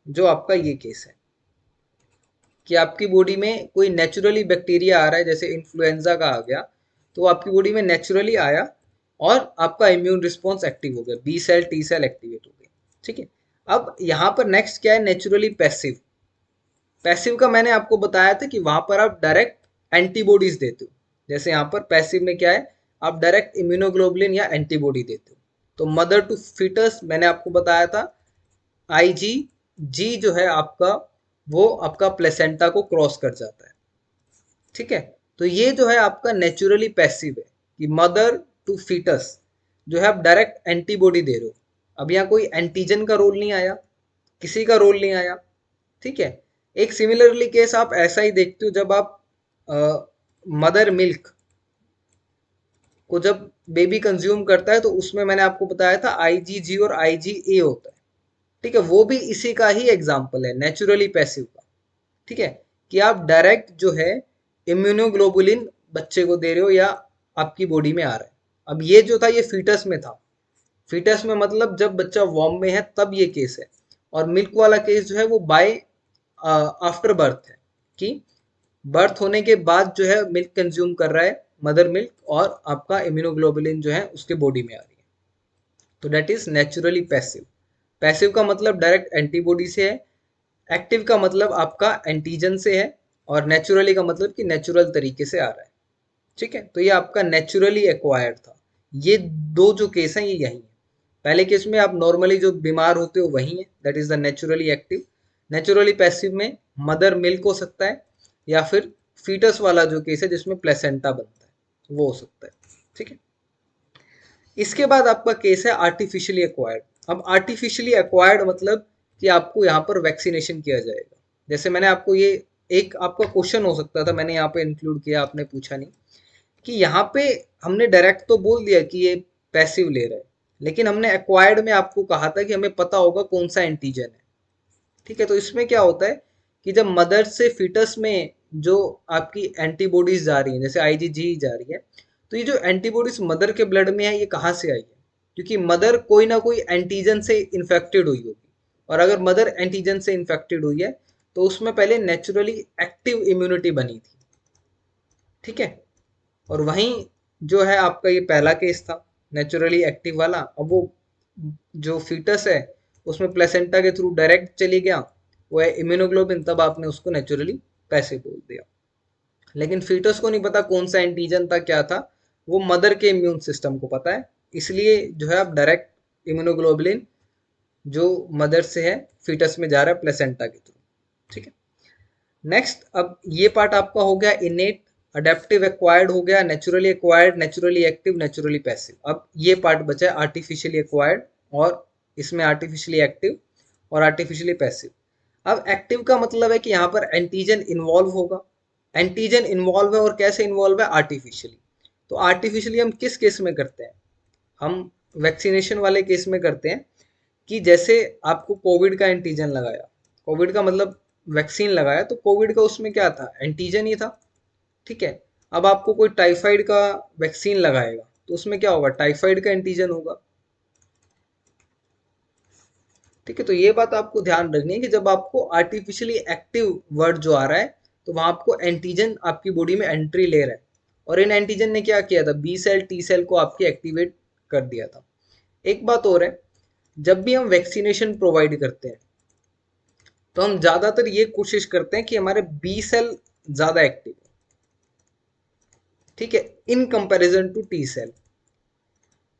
A: जो आपका ये केस है कि आपकी बॉडी में कोई नेचुरली बैक्टीरिया आ रहा है, जैसे इन्फ्लुएंजा का आ गया, तो आपकी बॉडी में नेचुरली आया और आपका इम्यून रिस्पॉन्स एक्टिव हो गया, B cell T cell activate हो गए। ठीक है, अब यहाँ पर नेक्स्ट क्या है, नेचुरली पैसिव। पैसिव का मैंने आपको बताया था कि वहां पर आप डायरेक्ट एंटीबॉडीज देते हो। जैसे यहाँ पर पैसिव में क्या है, आप डायरेक्ट इम्यूनोग्लोबुलिन या एंटीबॉडी देते हो। तो मदर टू फीटस मैंने आपको बताया था, आईजी जी जो है आपका, वो आपका प्लेसेंटा को क्रॉस कर जाता है। ठीक है, तो ये जो है आपका नेचुरली पैसिव है कि मदर टू फीटस जो है आप डायरेक्ट एंटीबॉडी दे रहे हो। अब यहाँ कोई एंटीजन का रोल नहीं आया, किसी का रोल नहीं आया। ठीक है, एक सिमिलरली केस आप ऐसा ही देखते हो जब आप मदर मिल्क को जब बेबी कंज्यूम करता है, तो उसमें मैंने आपको बताया था आईजीजी और आईजीए होता है। ठीक है, वो भी इसी का ही एग्जाम्पल है, नेचुरली पैसिव का। ठीक है, कि आप डायरेक्ट जो है इम्यूनोग्लोबुलिन बच्चे को दे रहे हो या आपकी बॉडी में आ रहा है। अब ये जो था ये फीटस में था, फीटस में मतलब जब बच्चा वॉर्म में है तब ये केस है। और मिल्क वाला केस जो है वो बाय आफ्टर बर्थ है, कि बर्थ होने के बाद जो है मिल्क कंज्यूम कर रहा है, मदर मिल्क, और आपका इम्यूनोग्लोबुलिन जो है उसके बॉडी में आ रही है। तो that is naturally passive. Passive का मतलब डायरेक्ट एंटीबॉडी से है, एक्टिव का मतलब आपका एंटीजन से है, और नेचुरली का मतलब कि नेचुरल तरीके से आ रहा है। ठीक है, तो ये आपका नेचुरली एक्वायर्ड था। ये दो जो केस हैं ये यही है। पहले केस में आप नॉर्मली जो बीमार होते हो वही है, that is the naturally active. Naturally passive में मदर मिल्क हो सकता है, या फिर फीटस वाला जो केस है जिसमें प्लेसेंटा बनता है वो हो सकता है। ठीक है, इसके बाद आपका केस है आर्टिफिशियली एक्वायर्ड। अब आर्टिफिशियली एक्वायर्ड मतलब कि आपको यहाँ पर वैक्सीनेशन किया जाएगा। जैसे मैंने आपको ये एक आपका क्वेश्चन हो सकता था, मैंने यहाँ पे इंक्लूड किया, आपने पूछा नहीं, कि यहाँ पे हमने डायरेक्ट तो बोल दिया कि ये पैसिव ले रहा है, लेकिन हमने एक्वायर्ड में आपको कहा था कि हमें पता होगा कौन सा एंटीजन है। ठीक है, तो इसमें क्या होता है कि जब मदर से फीटस में जो आपकी एंटीबॉडीज जा रही हैं, जैसे आईजीजी जा रही है, तो ये जो एंटीबॉडीज मदर के ब्लड में है ये कहाँ से आई है, क्योंकि मदर कोई ना कोई एंटीजन से इन्फेक्टेड हुई होगी। और अगर मदर एंटीजन से इन्फेक्टेड हुई है तो उसमें पहले नेचुरली एक्टिव इम्यूनिटी बनी थी। ठीक है, और वहीं जो है आपका ये पहला केस था नेचुरली एक्टिव वाला। अब वो जो फीटस है उसमें प्लेसेंटा के थ्रू डायरेक्ट चली गया, वो है इम्यूनोग्लोबिन, तब आपने उसको नेचुरली पैसिव बोल दिया। लेकिन फीटस को नहीं पता कौन सा एंटीजन था, क्या था, वो मदर के इम्यून सिस्टम को पता है, इसलिए जो है आप डायरेक्ट इम्यूनोग्लोबुलिन जो मदर से है फीटस में जा रहा है प्लेसेंटा के थ्रू। ठीक है, नेक्स्ट, अब ये पार्ट आपका हो गया इनेट, अडेप्टिव एक्वायर्ड हो गया, naturally acquired, naturally active, naturally passive. अब ये पार्ट बचा है आर्टिफिशियली एक्वायर्ड, और इसमें आर्टिफिशियली एक्टिव और आर्टिफिशियली पैसिव। अब एक्टिव का मतलब है कि यहाँ पर एंटीजन इन्वॉल्व होगा। एंटीजन इन्वॉल्व है, और कैसे इन्वॉल्व है, आर्टिफिशियली। तो आर्टिफिशियली हम किस केस में करते हैं, हम वैक्सीनेशन वाले केस में करते हैं, कि जैसे आपको कोविड का एंटीजन लगाया, कोविड का मतलब वैक्सीन लगाया, तो कोविड का उसमें क्या था, एंटीजन ही था। ठीक है, अब आपको कोई टाइफाइड का वैक्सीन लगाएगा तो उसमें क्या होगा, टाइफाइड का एंटीजन होगा। ठीक है, तो ये बात आपको ध्यान रखनी है कि जब आपको आर्टिफिशियली एक्टिव वर्ड जो आ रहा है, तो वहां आपको एंटीजन आपकी बॉडी में एंट्री ले रहा है, और इन एंटीजन ने क्या किया था, बी सेल टी सेल को आपकी एक्टिवेट कर दिया था। एक बात और है, जब भी हम वैक्सीनेशन प्रोवाइड करते हैं तो हम ज्यादातर ये कोशिश करते हैं कि हमारे बी सेल ज्यादा एक्टिव, ठीक है, in comparison to T cell.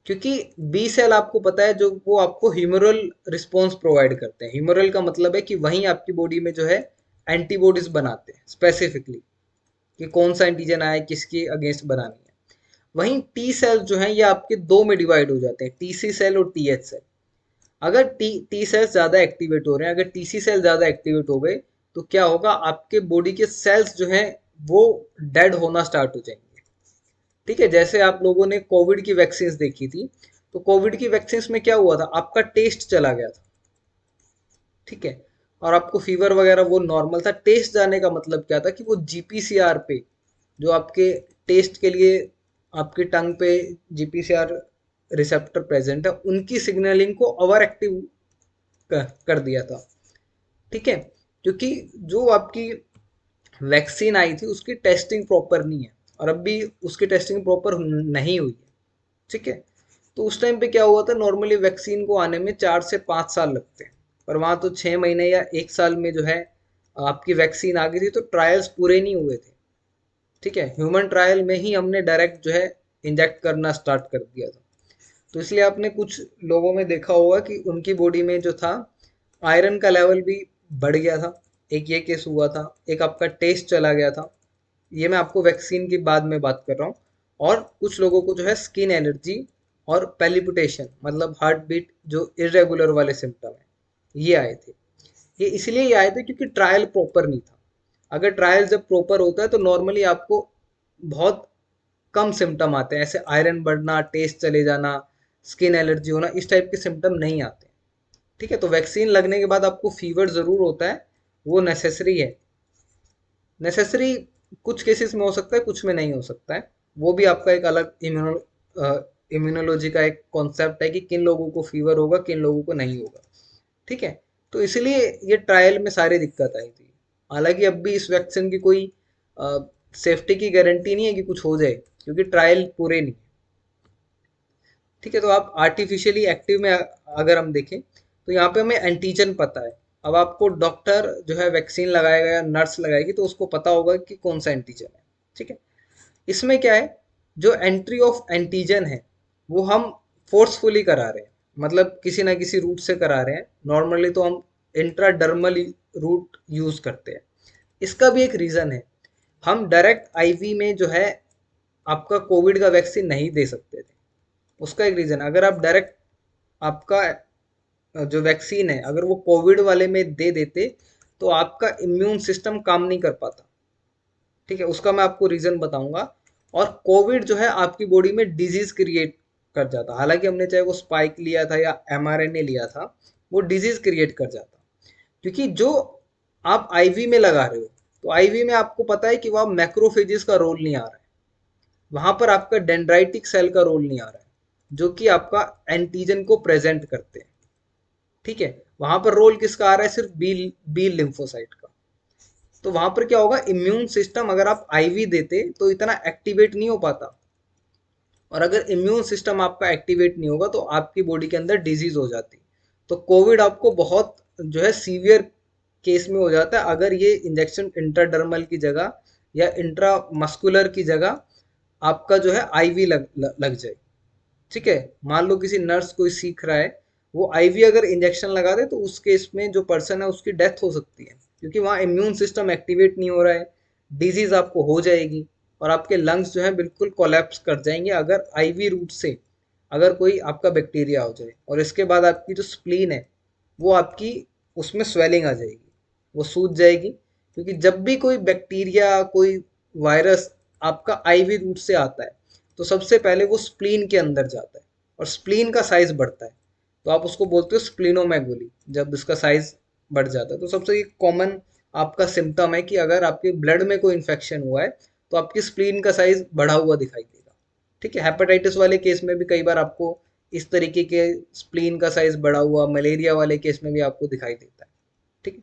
A: क्योंकि बी सेल आपको पता है जो वो आपको ह्यूमरल रिस्पॉन्स प्रोवाइड करते हैं। ह्यूमरल का मतलब है कि वहीं आपकी बॉडी में जो है एंटीबॉडीज बनाते हैं स्पेसिफिकली, कि कौन सा एंटीजन आया किसके अगेंस्ट बनानी है। वहीं टी सेल जो है ये आपके दो में डिवाइड हो जाते हैं, टी सी सेल और टी एच सेल। अगर टी सेल्स ज़्यादा एक्टिवेट हो रहे हैं, अगर टी सी सेल ज़्यादा एक्टिवेट हो गए, तो क्या होगा, आपके बॉडी के सेल्स जो हैं वो डेड होना स्टार्ट हो जाएंगे। ठीक है, जैसे आप लोगों ने कोविड की वैक्सीन देखी थी, तो कोविड की वैक्सीन में क्या हुआ था, आपका टेस्ट चला गया था। ठीक है, और आपको फीवर वगैरह वो नॉर्मल था। टेस्ट जाने का मतलब क्या था कि वो जीपीसीआर पे, जो आपके टेस्ट के लिए आपके टंग पे जीपीसीआर रिसेप्टर प्रेजेंट है, उनकी सिग्नलिंग को ओवर एक्टिव कर दिया था। ठीक है, क्योंकि जो आपकी वैक्सीन आई थी उसकी टेस्टिंग प्रॉपर नहीं है, और अब भी उसकी टेस्टिंग प्रॉपर नहीं हुई है। ठीक है, तो उस टाइम पे क्या हुआ था, नॉर्मली वैक्सीन को आने में 4 से 5 साल लगते हैं, पर वहाँ तो 6 महीने या 1 साल में जो है आपकी वैक्सीन आ गई थी, तो ट्रायल्स पूरे नहीं हुए थे। ठीक है, ह्यूमन ट्रायल में ही हमने डायरेक्ट जो है इंजेक्ट करना स्टार्ट कर दिया था। तो इसलिए आपने कुछ लोगों में देखा होगा कि उनकी बॉडी में जो था, आयरन का लेवल भी बढ़ गया था। एक ये केस हुआ था, एक आपका टेस्ट चला गया था। ये मैं आपको वैक्सीन की बाद में बात कर रहा हूँ। और कुछ लोगों को जो है स्किन एलर्जी और पैलिपिटेशन, मतलब हार्ट बीट जो इरेगुलर वाले सिम्टम है, ये आए थे। ये इसलिए ये आए थे क्योंकि ट्रायल प्रॉपर नहीं था। अगर ट्रायल जब प्रॉपर होता है तो नॉर्मली आपको बहुत कम सिम्टम आते हैं, ऐसे आयरन बढ़ना, टेस्ट चले जाना, स्किन एलर्जी होना, इस टाइप के सिम्टम नहीं आते। ठीक है, तो वैक्सीन लगने के बाद आपको फीवर ज़रूर होता है, वो नेसेसरी है। नेसेसरी कुछ केसेस में हो सकता है, कुछ में नहीं हो सकता है। वो भी आपका एक अलग इम्यूनोलॉजी का एक कॉन्सेप्ट है कि किन लोगों को फीवर होगा, किन लोगों को नहीं होगा। ठीक है, तो इसलिए ये ट्रायल में सारी दिक्कत आई थी। हालांकि अब भी इस वैक्सीन की कोई सेफ्टी की गारंटी नहीं है कि कुछ हो जाए, क्योंकि ट्रायल पूरे नहीं। ठीक है, तो आप आर्टिफिशियली एक्टिव में अगर हम देखें, तो यहाँ पे हमें एंटीजन पता है। अब आपको डॉक्टर जो है वैक्सीन लगाएगा या नर्स लगाएगी, तो उसको पता होगा कि कौन सा एंटीजन है। ठीक है, इसमें क्या है, जो एंट्री ऑफ एंटीजन है वो हम फोर्सफुली करा रहे हैं, मतलब किसी ना किसी रूट से करा रहे हैं। नॉर्मली तो हम इंट्राडर्मल रूट यूज करते हैं। इसका भी एक रीजन है, हम डायरेक्ट आईवी में जो है आपका कोविड का वैक्सीन नहीं दे सकते थे। उसका एक रीजन, अगर आप डायरेक्ट आपका जो वैक्सीन है अगर वो कोविड वाले में दे देते, तो आपका इम्यून सिस्टम काम नहीं कर पाता। ठीक है, उसका मैं आपको रीजन बताऊंगा। और कोविड जो है आपकी बॉडी में डिजीज क्रिएट कर जाता, हालांकि हमने चाहे वो स्पाइक लिया था या एमआरएनए लिया था, वो डिजीज क्रिएट कर जाता। क्योंकि जो आप आईवी में लगा रहे हो, तो आईवी में आपको पता है कि वहाँ मैक्रोफेजेस का रोल नहीं आ रहा है, वहां पर आपका डेंड्राइटिक सेल का रोल नहीं आ रहा है, जो कि आपका एंटीजन को प्रेजेंट करते हैं। ठीक है, वहां पर रोल किसका आ रहा है, सिर्फ बी बी लिम्फोसाइट का। तो वहां पर क्या होगा, इम्यून सिस्टम अगर आप आईवी देते तो इतना एक्टिवेट नहीं हो पाता, और अगर इम्यून सिस्टम आपका एक्टिवेट नहीं होगा तो आपकी बॉडी के अंदर डिजीज हो जाती। तो कोविड आपको बहुत जो है सीवियर केस में हो जाता है, अगर ये इंजेक्शन इंट्राडर्मल की जगह या इंट्रामस्कुलर की जगह आपका जो है आईवी लग जाए। ठीक है, मान लो किसी नर्स कोई सीख रहा है, वो आईवी अगर इंजेक्शन लगा दे, तो उस केस में जो पर्सन है उसकी डेथ हो सकती है, क्योंकि वहाँ इम्यून सिस्टम एक्टिवेट नहीं हो रहा है। डिजीज आपको हो जाएगी, और आपके लंग्स जो है बिल्कुल कोलैप्स कर जाएंगे, अगर आईवी रूट से अगर कोई आपका बैक्टीरिया हो जाए। और इसके बाद आपकी जो स्प्लीन है वो आपकी, उसमें स्वेलिंग आ जाएगी, वो सूज जाएगी। क्योंकि जब भी कोई बैक्टीरिया, कोई वायरस आपका आईवी रूट से आता है, तो सबसे पहले वो स्प्लीन के अंदर जाता है, और स्प्लीन का साइज बढ़ता है। तो आप उसको बोलते हो स्प्लीनोमेगोली, जब इसका साइज बढ़ जाता है। तो सबसे कॉमन आपका सिम्टम है कि अगर आपके ब्लड में कोई इन्फेक्शन हुआ है, तो आपकी स्प्लीन का साइज बढ़ा हुआ दिखाई देगा। ठीक है, हेपेटाइटिस वाले केस में भी कई बार आपको इस तरीके के स्प्लीन का साइज बढ़ा हुआ मलेरिया वाले केस में भी आपको दिखाई देता है। ठीक है,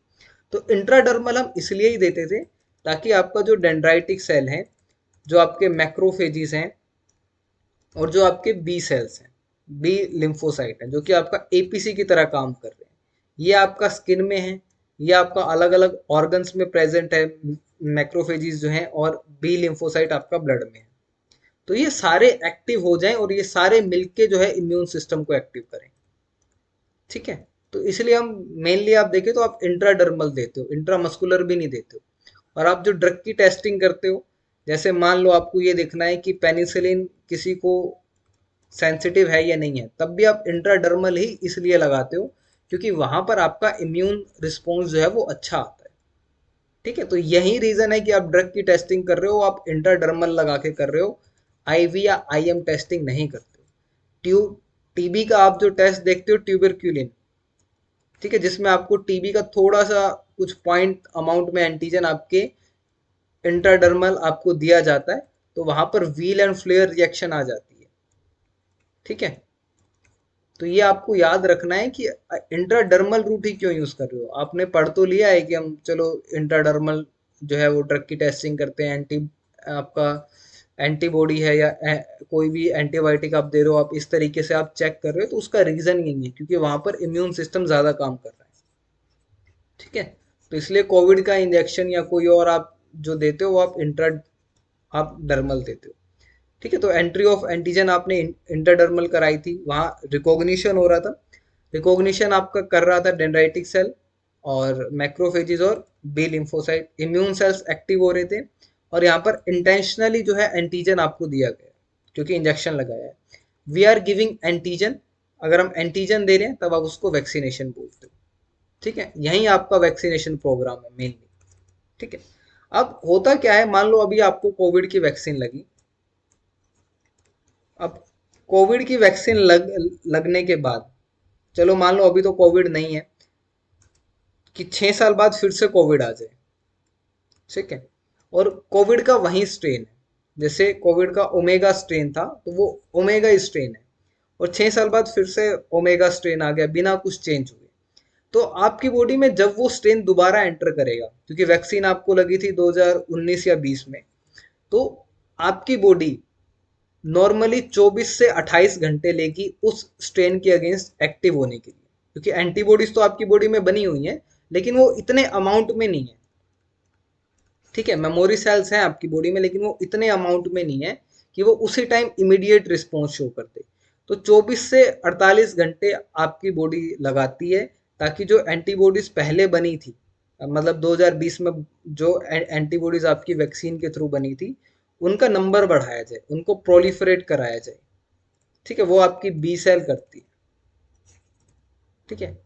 A: तो इंट्राडर्मल हम इसलिए ही देते थे ताकि आपका जो डेंड्राइटिक सेल है, जो आपके मैक्रोफेजिस हैं और जो आपके बी सेल्स हैं, बी लिम्फोसाइट हैं, जो कि आपका एपीसी की तरह काम कर रहे हैं, ये आपका स्किन में है, ये आपका अलग अलग ऑर्गन्स में प्रेजेंट है, मैक्रोफेजिस जो हैं, और बी लिम्फोसाइट आपका ब्लड में है। तो ये सारे एक्टिव हो जाएं और ये सारे मिलके जो है इम्यून सिस्टम को एक्टिव करें। ठीक है, तो इसलिए हम मेनली आप देखें तो आप इंट्राडर्मल देते हो, इंट्रामस्कुलर भी नहीं देते हो। और आप जो ड्रग की टेस्टिंग करते हो, जैसे मान लो आपको ये देखना है कि पेनिसिलिन किसी को सेंसिटिव है या नहीं है, तब भी आप इंट्राडर्मल ही इसलिए लगाते हो क्योंकि वहां पर आपका इम्यून रिस्पॉन्स जो है वो अच्छा आता है। ठीक है, तो यही रीजन है कि आप ड्रग की टेस्टिंग कर रहे हो, आप इंट्राडर्मल लगा के कर रहे हो, आईवी या आईएम टेस्टिंग नहीं करते हो। ट्यूब टीबी का आप जो टेस्ट देखते हो ट्यूबरक्यूलिन, ठीक है, जिसमें आपको टीबी का थोड़ा सा कुछ पॉइंट अमाउंट में एंटीजन आपके इंट्राडर्मल आपको दिया जाता है, तो वहां पर व्हील एंड फ्लेयर रिएक्शन आ जाती है। ठीक है, तो ये आपको याद रखना है कि इंट्राडर्मल रूट ही क्यों यूज कर रहे हो। आपने पढ़ तो लिया है कि हम चलो इंट्राडर्मल जो है वो ड्रग की टेस्टिंग करते हैं, आपका एंटीबॉडी है या कोई भी एंटीबायोटिक आप दे रहे हो, आप इस तरीके से आप चेक कर रहे हो, तो उसका रीजन यही है क्योंकि वहां पर इम्यून सिस्टम ज्यादा काम कर रहा है। ठीक है, तो इसलिए कोविड का इंजेक्शन या कोई और आप जो देते हो वो आप डर्मल देते हो। ठीक है, तो एंट्री ऑफ एंटीजन आपने इंटरडर्मल कराई थी, वहां रिकॉग्निशन हो रहा था। रिकॉग्निशन आपका कर रहा था डेंड्राइटिक सेल और मैक्रोफेजिस और B lymphocyte, immune cells active हो रहे थे। और यहाँ पर इंटेंशनली जो है एंटीजन आपको दिया गया है क्योंकि इंजेक्शन लगाया है। वी आर गिविंग एंटीजन, अगर हम एंटीजन दे रहे हैं तब आप उसको वैक्सीनेशन बोलते हो। ठीक है, यही आपका वैक्सीनेशन प्रोग्राम है मेनली। ठीक है, अब होता क्या है, मान लो अभी आपको कोविड की वैक्सीन लगी। अब कोविड की वैक्सीन लगने के बाद, चलो मान लो अभी तो कोविड नहीं है, कि 6 साल बाद फिर से कोविड आ जाए। ठीक है, और कोविड का वही स्ट्रेन है, जैसे कोविड का ओमेगा स्ट्रेन था तो वो ओमेगा स्ट्रेन है, और 6 साल बाद फिर से ओमेगा स्ट्रेन आ गया बिना कुछ चेंज हुए। तो आपकी बॉडी में जब वो स्ट्रेन दोबारा एंटर करेगा, क्योंकि वैक्सीन आपको लगी थी 2019 या 20 में, तो आपकी बॉडी नॉर्मली 24 से 28 घंटे लेगी उस स्ट्रेन के अगेंस्ट एक्टिव होने के लिए, क्योंकि एंटीबॉडीज तो आपकी बॉडी में बनी हुई हैं लेकिन वो इतने अमाउंट में नहीं है। ठीक है, मेमोरी सेल्स हैं आपकी बॉडी में लेकिन वो इतने अमाउंट में नहीं है कि वो उसी टाइम इमीडिएट रिस्पॉन्स शो कर दे। तो 24 से 48 घंटे आपकी बॉडी लगाती है ताकि जो एंटीबॉडीज पहले बनी थी, मतलब 2020 में जो एंटीबॉडीज आपकी वैक्सीन के थ्रू बनी थी, उनका नंबर बढ़ाया जाए, उनको प्रोलिफरेट कराया जाए। ठीक है, वो आपकी बी सेल करती है। ठीक है,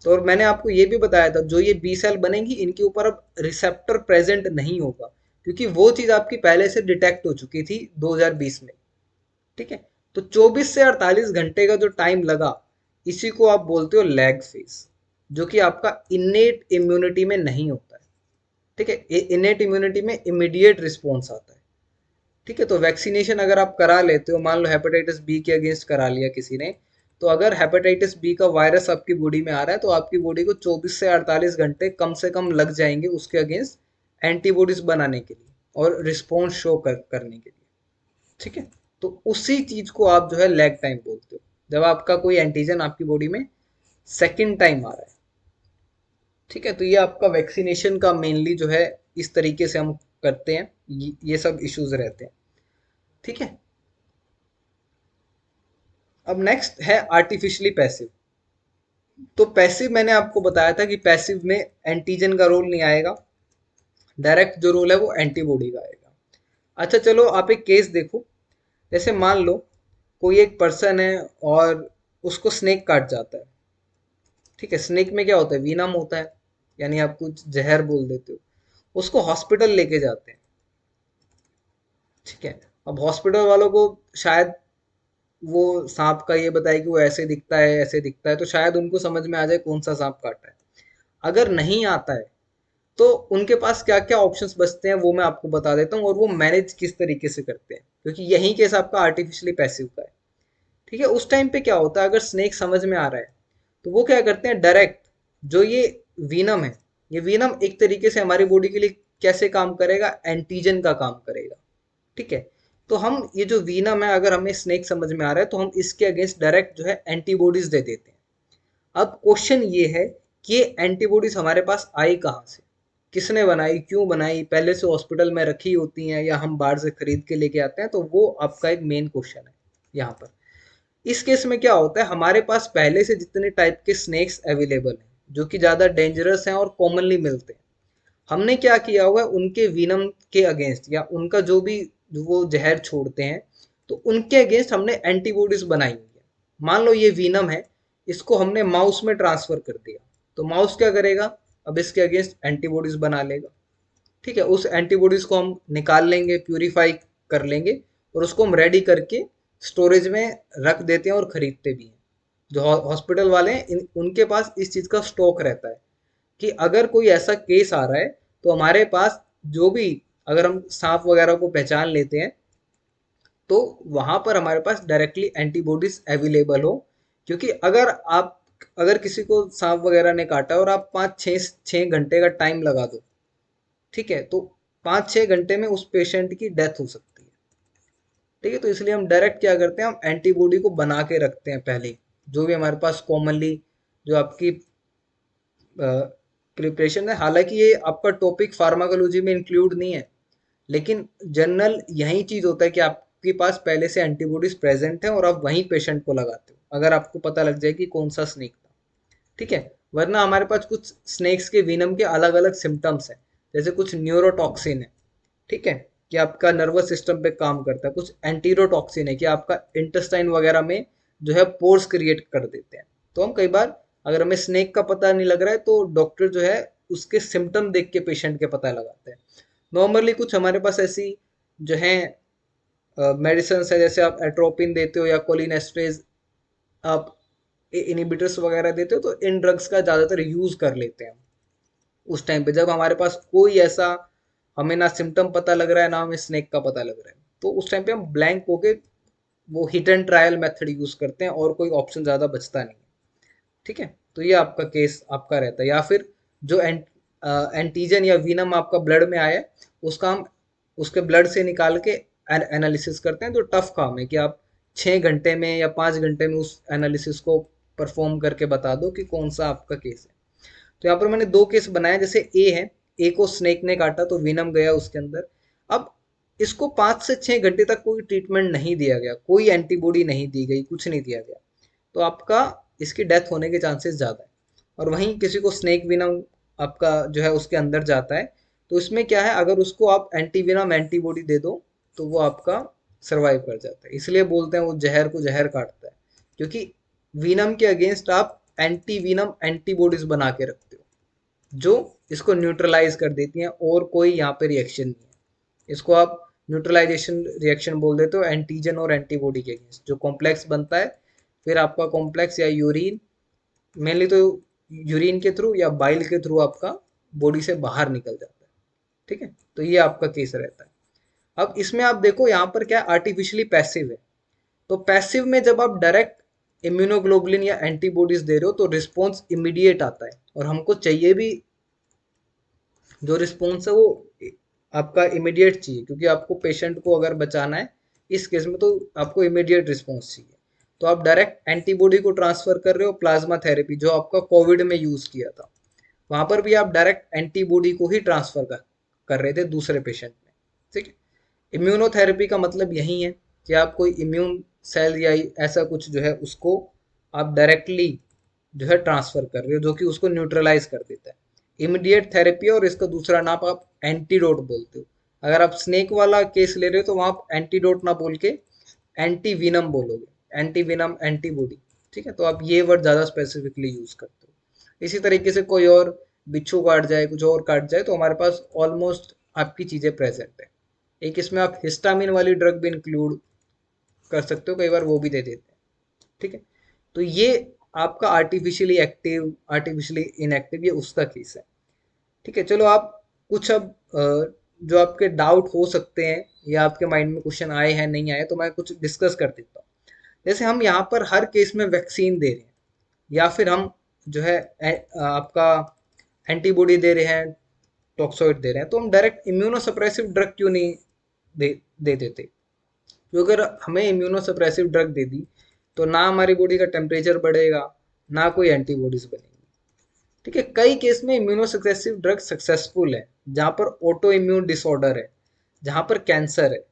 A: तो और मैंने आपको ये भी बताया था जो ये बी सेल बनेंगी इनके ऊपर अब रिसेप्टर प्रेजेंट नहीं होगा, क्योंकि वो चीज आपकी पहले से डिटेक्ट हो चुकी थी 2020 में। ठीक है, तो 24 से 48 घंटे का जो टाइम लगा, इसी को आप बोलते हो लैग फेज, जो कि आपका इनेट इम्यूनिटी में नहीं होता है। ठीक है, इनेट इम्यूनिटी में इमीडिएट रिस्पॉन्स आता है। ठीक है, तो वैक्सीनेशन अगर आप करा लेते हो, मान लो हेपेटाइटिस बी के अगेंस्ट करा लिया किसी ने, तो अगर हेपेटाइटिस बी का वायरस आपकी बॉडी में आ रहा है तो आपकी बॉडी को 24 से 48 घंटे कम से कम लग जाएंगे उसके अगेंस्ट एंटीबॉडीज बनाने के लिए और रिस्पॉन्स शो करने के लिए। ठीक है, तो उसी चीज को आप जो है लैग टाइम बोलते हो, जब आपका कोई एंटीजन आपकी बॉडी में सेकेंड टाइम आ रहा है। ठीक है, तो ये आपका वैक्सीनेशन का मेनली जो है इस तरीके से हम करते हैं, ये सब इश्यूज रहते हैं। ठीक है, अब नेक्स्ट है आर्टिफिशियली पैसिव। तो पैसिव मैंने आपको बताया था कि पैसिव में एंटीजन का रोल नहीं आएगा, डायरेक्ट जो रोल है वो एंटीबॉडी का आएगा। अच्छा चलो आप एक केस देखो, जैसे मान लो कोई एक पर्सन है और उसको स्नेक काट जाता है। ठीक है, स्नेक में क्या होता है, वीनम होता है, यानी आप कुछ जहर बोल देते हो। उसको हॉस्पिटल लेके जाते हैं। ठीक है, अब हॉस्पिटल वालों को शायद वो सांप का ये बताए कि वो ऐसे दिखता है ऐसे दिखता है, तो शायद उनको समझ में आ जाए कौन सा सांप काटा है। अगर नहीं आता है तो उनके पास क्या क्या ऑप्शंस बचते हैं वो मैं आपको बता देता हूँ, और वो मैनेज किस तरीके से करते हैं, क्योंकि यही केस आपका आर्टिफिशियली पैसिव का है। ठीक है, उस टाइम पे क्या होता है, अगर स्नेक समझ में आ रहा है तो वो क्या करते हैं, डायरेक्ट जो ये वीनम है, ये वीनम एक तरीके से हमारी बॉडी के लिए कैसे काम करेगा, एंटीजन का काम करेगा। ठीक है, तो हम ये जो वीनम है, अगर हमें स्नेक समझ में आ रहा है तो हम इसके अगेंस्ट डायरेक्ट जो है एंटीबॉडीज दे देते हैं। अब क्वेश्चन ये है कि ये एंटीबॉडीज हमारे पास आई कहाँ से, किसने बनाई, क्यों बनाई, पहले से हॉस्पिटल में रखी होती हैं या हम बाहर से खरीद के लेके आते हैं, तो वो आपका एक मेन क्वेश्चन है यहाँ पर। इस केस में क्या होता है, हमारे पास पहले से जितने टाइप के स्नेक्स अवेलेबल हैं जो कि ज़्यादा डेंजरस हैं और कॉमनली मिलते हैं, हमने क्या किया हुआ है उनके विनम के अगेंस्ट, या उनका जो वो जहर छोड़ते हैं, तो उनके अगेंस्ट हमने एंटीबॉडीज बनाई हुई है। मान लो ये विनम है, इसको हमने माउस में ट्रांसफर कर दिया, तो माउस क्या करेगा, अब इसके अगेंस्ट एंटीबॉडीज बना लेगा। ठीक है, उस एंटीबॉडीज को हम निकाल लेंगे, प्यूरिफाई कर लेंगे, और उसको हम रेडी करके स्टोरेज में रख देते हैं और खरीदते भी हैं। जो हॉस्पिटल वाले हैं उनके पास इस चीज़ का स्टॉक रहता है कि अगर कोई ऐसा केस आ रहा है तो हमारे पास जो भी, अगर हम सांप वगैरह को पहचान लेते हैं तो वहां पर हमारे पास डायरेक्टली एंटीबॉडीज अवेलेबल हो। क्योंकि अगर किसी को सांप वगैरह ने काटा और आप 5-6 घंटे का टाइम लगा दो, ठीक है, तो 5-6 घंटे में उस पेशेंट की डेथ हो सकती है। ठीक है, तो इसलिए हम डायरेक्ट क्या करते हैं, हम एंटीबॉडी को बना के रखते हैं पहले ही, जो भी हमारे पास कॉमनली जो आपकी प्रिपरेशन है। हालांकि ये आपका टॉपिक फार्माकोलॉजी में इंक्लूड नहीं है, लेकिन जनरल यही चीज होता है कि आपके पास पहले से एंटीबॉडीज प्रेजेंट है और आप वहीं पेशेंट को लगाते हो अगर आपको पता लग जाए कि कौन सा स्नेक था। ठीक है, वरना हमारे पास कुछ स्नेक्स के विनम के अलग अलग सिम्टम्स हैं, जैसे कुछ न्यूरोटॉक्सिन है, ठीक है, कि आपका नर्वस सिस्टम पे काम करता है, कुछ एंटीरोटॉक्सिन है कि आपका इंटेस्टाइन वगैरह में जो है पोर्स क्रिएट कर देते हैं। तो हम कई बार, अगर हमें स्नेक का पता नहीं लग रहा है तो डॉक्टर जो है उसके सिम्टम देख के पेशेंट के पता लगाते हैं। नॉर्मली कुछ हमारे पास ऐसी जो है मेडिसिन है, जैसे आप एट्रोपिन देते हो या कोलिनेस्ट्रेज, आप इनिबिटर्स वगैरह देते हो, तो इन ड्रग्स का ज़्यादातर यूज़ कर लेते हैं उस टाइम पे जब हमारे पास कोई ऐसा, हमें ना सिम्टम पता लग रहा है ना हमें स्नेक का पता लग रहा है, तो उस टाइम पे हम ब्लैंक होके वो hit and trial method use करते हैं और कोई ऑप्शन ज़्यादा बचता नहीं है। ठीक है, तो ये आपका केस आपका रहता है। या फिर जो एंटीजन या वीनम आपका ब्लड में आया है, उसका हम उसके ब्लड से निकाल के एनालिसिस करते हैं, जो टफ काम है कि आप 6 घंटे में या 5 घंटे में उस एनालिसिस को परफॉर्म करके बता दो कि कौन सा आपका केस है। तो यहाँ पर मैंने दो केस बनाए, जैसे ए है, ए को स्नेक ने काटा तो विनम गया उसके अंदर। अब इसको 5 से 6 घंटे तक कोई ट्रीटमेंट नहीं दिया गया, कोई एंटीबॉडी नहीं दी गई, कुछ नहीं दिया गया, तो आपका इसकी डेथ होने के चांसेस ज़्यादा है। और वहीं किसी को स्नेक विनम आपका जो है उसके अंदर जाता है, तो इसमें क्या है, अगर उसको आप एंटी विनम एंटीबॉडी दे दो तो वो आपका सर्वाइव कर जाता है। इसलिए बोलते हैं वो जहर को जहर काटता है, क्योंकि विनम के अगेंस्ट आप एंटी विनम एंटीबॉडीज बना के रखते हो जो इसको न्यूट्रलाइज कर देती हैं, और कोई यहाँ पे रिएक्शन नहीं है। इसको आप न्यूट्रलाइजेशन रिएक्शन बोल देते हो एंटीजन और एंटीबॉडी के अगेंस्ट, जो कॉम्प्लेक्स बनता है। फिर आपका कॉम्प्लेक्स या यूरिन, मेनली तो यूरिन के थ्रू या बाइल के थ्रू आपका बॉडी से बाहर निकल जाता है। ठीक है, तो ये आपका केस रहता है। अब इसमें आप देखो यहाँ पर क्या आर्टिफिशियली पैसिव है, तो पैसिव में जब आप डायरेक्ट इम्यूनोग्लोबुलिन या एंटीबॉडीज दे रहे हो तो रिस्पॉन्स इमीडिएट आता है, और हमको चाहिए भी जो रिस्पॉन्स है वो आपका इमीडिएट चाहिए, क्योंकि आपको पेशेंट को अगर बचाना है इस केस में तो आपको इमीडिएट रिस्पॉन्स चाहिए। तो आप डायरेक्ट एंटीबॉडी को ट्रांसफर कर रहे हो। प्लाज्मा थेरेपी जो आपका कोविड में यूज किया था, वहां पर भी आप डायरेक्ट एंटीबॉडी को ही ट्रांसफर कर रहे थे दूसरे पेशेंट में। ठीक है, इम्यूनोथेरेपी का मतलब यही है कि आप कोई इम्यून सेल या ऐसा कुछ जो है उसको आप डायरेक्टली जो है ट्रांसफर कर रहे हो, जो कि उसको न्यूट्रलाइज कर देता है। इमीडिएट थेरेपी, और इसका दूसरा नाम आप एंटीडोट बोलते हो। अगर आप स्नेक वाला केस ले रहे हो तो वहां आप एंटीडोट ना बोल के एंटी विनम बोलोगे, एंटी विनम एंटीबॉडी। ठीक है, तो आप ये वर्ड ज़्यादा स्पेसिफिकली यूज करते हो। इसी तरीके से कोई और बिच्छू काट जाए, कुछ और काट जाए, तो हमारे पास ऑलमोस्ट आपकी चीज़ें प्रेजेंट है। एक इसमें आप हिस्टामिन वाली ड्रग भी इंक्लूड कर सकते हो, कई बार वो भी दे देते हैं। ठीक है, तो ये आपका आर्टिफिशियली एक्टिव आर्टिफिशियली इनएक्टिव ये उसका केस है। ठीक है, चलो आप कुछ अब जो आपके डाउट हो सकते हैं या आपके माइंड में क्वेश्चन आए हैं नहीं आए, तो मैं कुछ डिस्कस कर देता हूँ। जैसे हम यहाँ पर हर केस में वैक्सीन दे रहे हैं या फिर हम जो है आपका एंटीबॉडी दे रहे हैं, टॉक्सोइड दे रहे हैं, तो हम डायरेक्ट इम्यूनोसप्रेसिव ड्रग क्यों नहीं दे देते? क्योंकि अगर हमें इम्यूनोसप्रेसिव ड्रग दे दी तो ना हमारी बॉडी का टेम्परेचर बढ़ेगा, ना कोई एंटीबॉडीज बनेगी। ठीक है, कई केस में इम्यूनोसप्रेसिव ड्रग सक्सेसफुल है, जहां पर ऑटो इम्यून डिसऑर्डर है, जहां पर कैंसर है,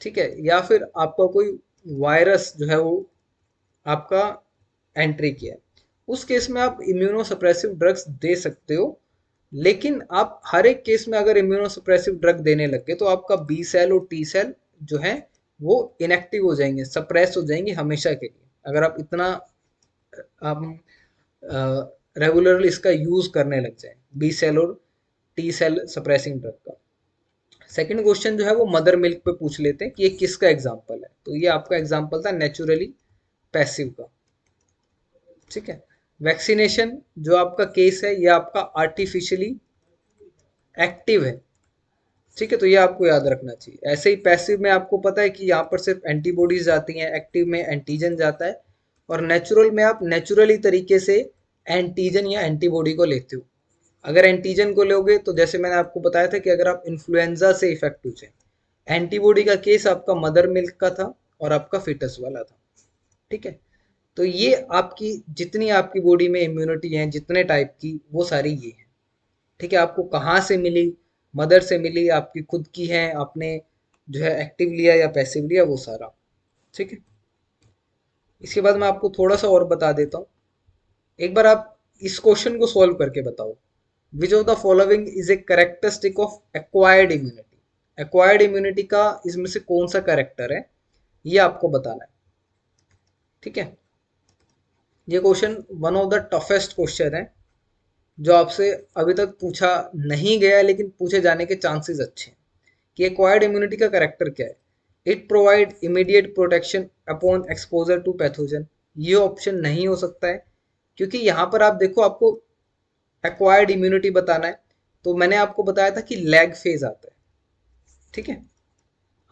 A: ठीक है, या फिर आपका कोई वायरस जो है वो आपका एंट्री किया है। उस केस में आप इम्यूनोसप्रेसिव ड्रग्स दे सकते हो, लेकिन आप हर एक केस में अगर इम्यूनोसप्रेसिव ड्रग देने लग गए तो आपका बी सेल और टी सेल जो है वो इनएक्टिव हो जाएंगे, सप्रेस हो जाएंगे हमेशा के लिए, अगर आप इतना हम रेगुलरली इसका यूज करने लग जाए, बी सेल और टी सेल सप्रेसिंग ड्रग का। सेकंड क्वेश्चन जो है वो मदर मिल्क पे पूछ लेते हैं कि ये किसका एग्जाम्पल है, तो ये आपका एग्जाम्पल था नेचुरली पैसिव का। ठीक है, वैक्सीनेशन जो आपका केस है ये आपका आर्टिफिशियली एक्टिव है। ठीक है, तो ये आपको याद रखना चाहिए। ऐसे ही पैसिव में आपको पता है कि यहाँ पर सिर्फ एंटीबॉडीज जाती हैं, एक्टिव में एंटीजन जाता है, और नेचुरल में आप नेचुरली तरीके से एंटीजन या एंटीबॉडी को लेते हो। अगर एंटीजन को लोगे तो जैसे मैंने आपको बताया था कि अगर आप इन्फ्लुएंजा से इफेक्ट हो जाए, एंटीबॉडी का केस आपका मदर मिल्क का था और आपका फिटस वाला था। ठीक है, तो ये आपकी जितनी आपकी बॉडी में इम्यूनिटी है जितने टाइप की, वो सारी ये है। ठीक है, आपको कहाँ से मिली? मदर से मिली, आपकी खुद की है, आपने जो है एक्टिव लिया या पैसिव लिया, वो सारा। ठीक है, इसके बाद मैं आपको थोड़ा सा और बता देता हूँ। एक बार आप इस क्वेश्चन को सॉल्व करके बताओ, which of the following is a characteristic of acquired immunity. Acquired immunity का इसमें से कौन सा करेक्टर है, ये आपको बताना है। ठीक है, ये question one of the toughest question है जो आपसे अभी तक पूछा नहीं गया है, लेकिन पूछे जाने के चांसेस अच्छे हैं। कि एक्वायर्ड इम्यूनिटी का करेक्टर क्या है? It provide immediate protection upon exposure to pathogen. ये ऑप्शन नहीं हो सकता है, क्योंकि यहाँ पर आप देखो, आपको एक्वायर्ड इम्यूनिटी बताना है, तो मैंने आपको बताया था कि लैग फेज आता है। ठीक है,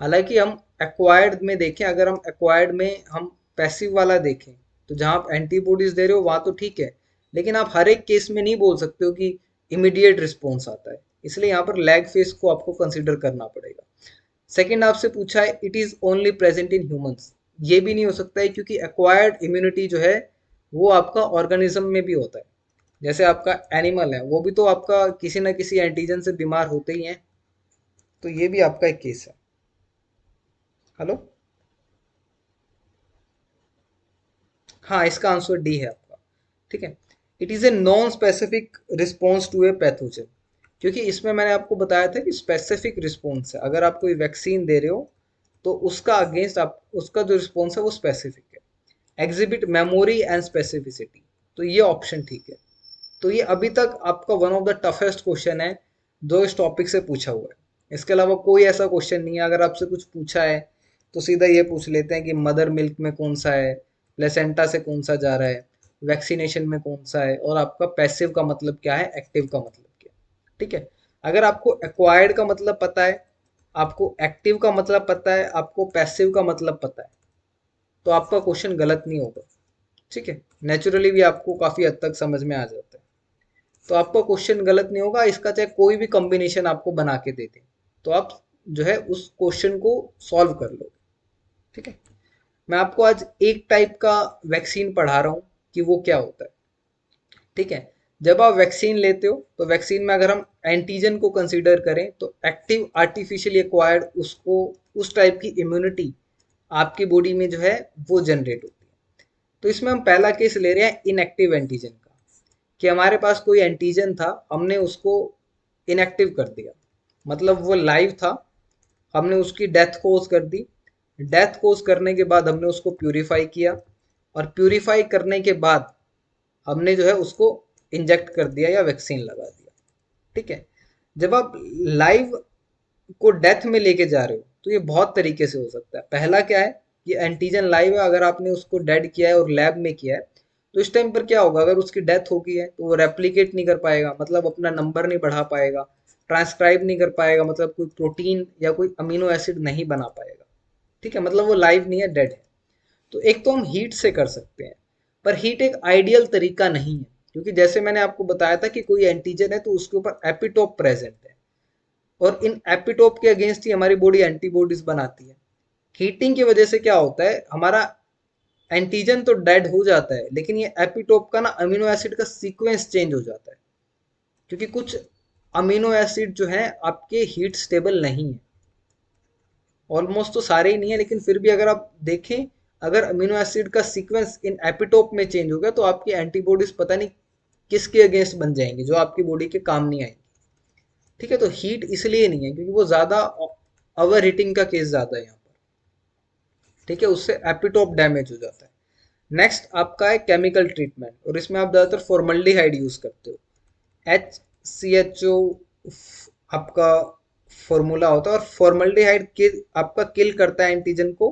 A: हालांकि हम एक्वायर्ड में देखें, अगर हम एक्वायर्ड में हम पैसिव वाला देखें, तो जहां आप एंटीबॉडीज दे रहे हो वहां तो ठीक है, लेकिन आप हर एक केस में नहीं बोल सकते हो कि इमीडिएट रिस्पॉन्स आता है, इसलिए यहाँ पर लैग फेज को आपको कंसिडर करना पड़ेगा। सेकंड आपसे पूछा है it is only present in humans. ये भी नहीं हो सकता है, क्योंकि एक्वायर्ड इम्यूनिटी जो है वो आपका ऑर्गेनिज्म में भी होता है। जैसे आपका एनिमल है, वो भी तो आपका किसी ना किसी एंटीजन से बीमार होते ही हैं, तो ये भी आपका एक केस है। हेलो, हाँ, इसका आंसर डी है आपका। ठीक है, it is a non specific response to a pathogen, क्योंकि इसमें मैंने आपको बताया था कि स्पेसिफिक रिस्पॉन्स है, अगर आप कोई वैक्सीन दे रहे हो तो उसका अगेंस्ट आप उसका जो रिस्पॉन्स है वो स्पेसिफिक है। एग्जिबिट मेमोरी एंड स्पेसिफिसिटी, तो ये ऑप्शन ठीक है। तो ये अभी तक आपका one of the toughest question है जो इस टॉपिक से पूछा हुआ है। इसके अलावा कोई ऐसा क्वेश्चन नहीं है। अगर आपसे कुछ पूछा है तो सीधा ये पूछ लेते हैं कि मदर मिल्क में कौन सा है, प्लेसेंटा से कौन सा जा रहा है, वैक्सीनेशन में कौन सा है, और आपका पैसिव का मतलब क्या है, एक्टिव का मतलब क्या है। ठीक है, अगर आपको एक्वायर्ड का मतलब पता है, आपको एक्टिव का मतलब पता है, आपको पैसिव का मतलब पता है, तो आपका क्वेश्चन गलत नहीं होगा। ठीक है, नेचुरली भी आपको काफी हद तक समझ में आ जाता है, तो आपका क्वेश्चन गलत नहीं होगा। इसका चाहे कोई भी कॉम्बिनेशन आपको बना के दे दे, तो आप जो है उस क्वेश्चन को सॉल्व कर लो। ठीक है, मैं आपको आज एक टाइप का वैक्सीन पढ़ा रहा हूँ कि वो क्या होता है। ठीक है, जब आप वैक्सीन लेते हो तो वैक्सीन में अगर हम एंटीजन को कंसीडर करें तो एक्टिव आर्टिफिशियली एक्वायर्ड उसको उस टाइप की इम्यूनिटी आपकी बॉडी में जो है वो जनरेट होती है। तो इसमें हम पहला केस ले रहे हैं इनएक्टिव एंटीजन का, कि हमारे पास कोई एंटीजन था, हमने उसको इनएक्टिव कर दिया, मतलब वो लाइव था, हमने उसकी डेथ कोज कर दी। डेथ कोज करने के बाद हमने उसको प्यूरिफाई किया, और प्यूरिफाई करने के बाद हमने जो है उसको इंजेक्ट कर दिया या वैक्सीन लगा दिया। ठीक है, जब आप लाइव को डेथ में लेके जा रहे हो तो ये बहुत तरीके से हो सकता है। पहला क्या है, ये एंटीजन लाइव है, अगर आपने उसको डेड किया है और लैब में किया है तो इस टाइम पर क्या होगा, अगर उसकी डेथ हो गई है तो वो रेप्लिकेट नहीं कर पाएगा, मतलब अपना नंबर नहीं बढ़ा पाएगा, ट्रांसक्राइब नहीं कर पाएगा, मतलब कोई प्रोटीन या कोई अमीनो एसिड नहीं बना पाएगा। ठीक है, मतलब वो लाइव नहीं है, डेड है। तो एक तो हम हीट से कर सकते हैं, पर हीट एक आइडियल तरीका नहीं है, क्योंकि जैसे मैंने आपको बताया था कि कोई एंटीजन है तो उसके ऊपर एपिटोप प्रेजेंट है, और इन एपिटोप के अगेंस्ट ही हमारी बॉडी एंटीबॉडीज बनाती है। हीटिंग की वजह से क्या होता है, हमारा एंटीजन तो डेड हो जाता है, लेकिन ये एपिटोप का ना अमीनो एसिड का सीक्वेंस चेंज हो जाता है, क्योंकि कुछ अमीनो एसिड जो है आपके हीट स्टेबल नहीं है। ऑलमोस्ट तो सारे ही नहीं है, लेकिन फिर भी अगर आप देखें, अगर अमीनो एसिड का सीक्वेंस इन एपिटोप में चेंज हो गया तो आपकी एंटीबॉडीज पता नहीं किसके अगेंस्ट बन जाएंगी, जो आपकी बॉडी के काम नहीं आएंगी। ठीक है, तो हीट इसलिए नहीं है क्योंकि वो ज्यादा ओवर हीटिंग का केस ज्यादा है यहाँ पर। ठीक है, उससे एपिटोप डैमेज हो जाता है। नेक्स्ट आपका है केमिकल ट्रीटमेंट, और इसमें आप ज्यादातर फॉर्मल्डिहाइड यूज करते हो। HCHO आपका फॉर्मूला होता है, और फॉर्मल्डिहाइड आपका किल करता है एंटीजन को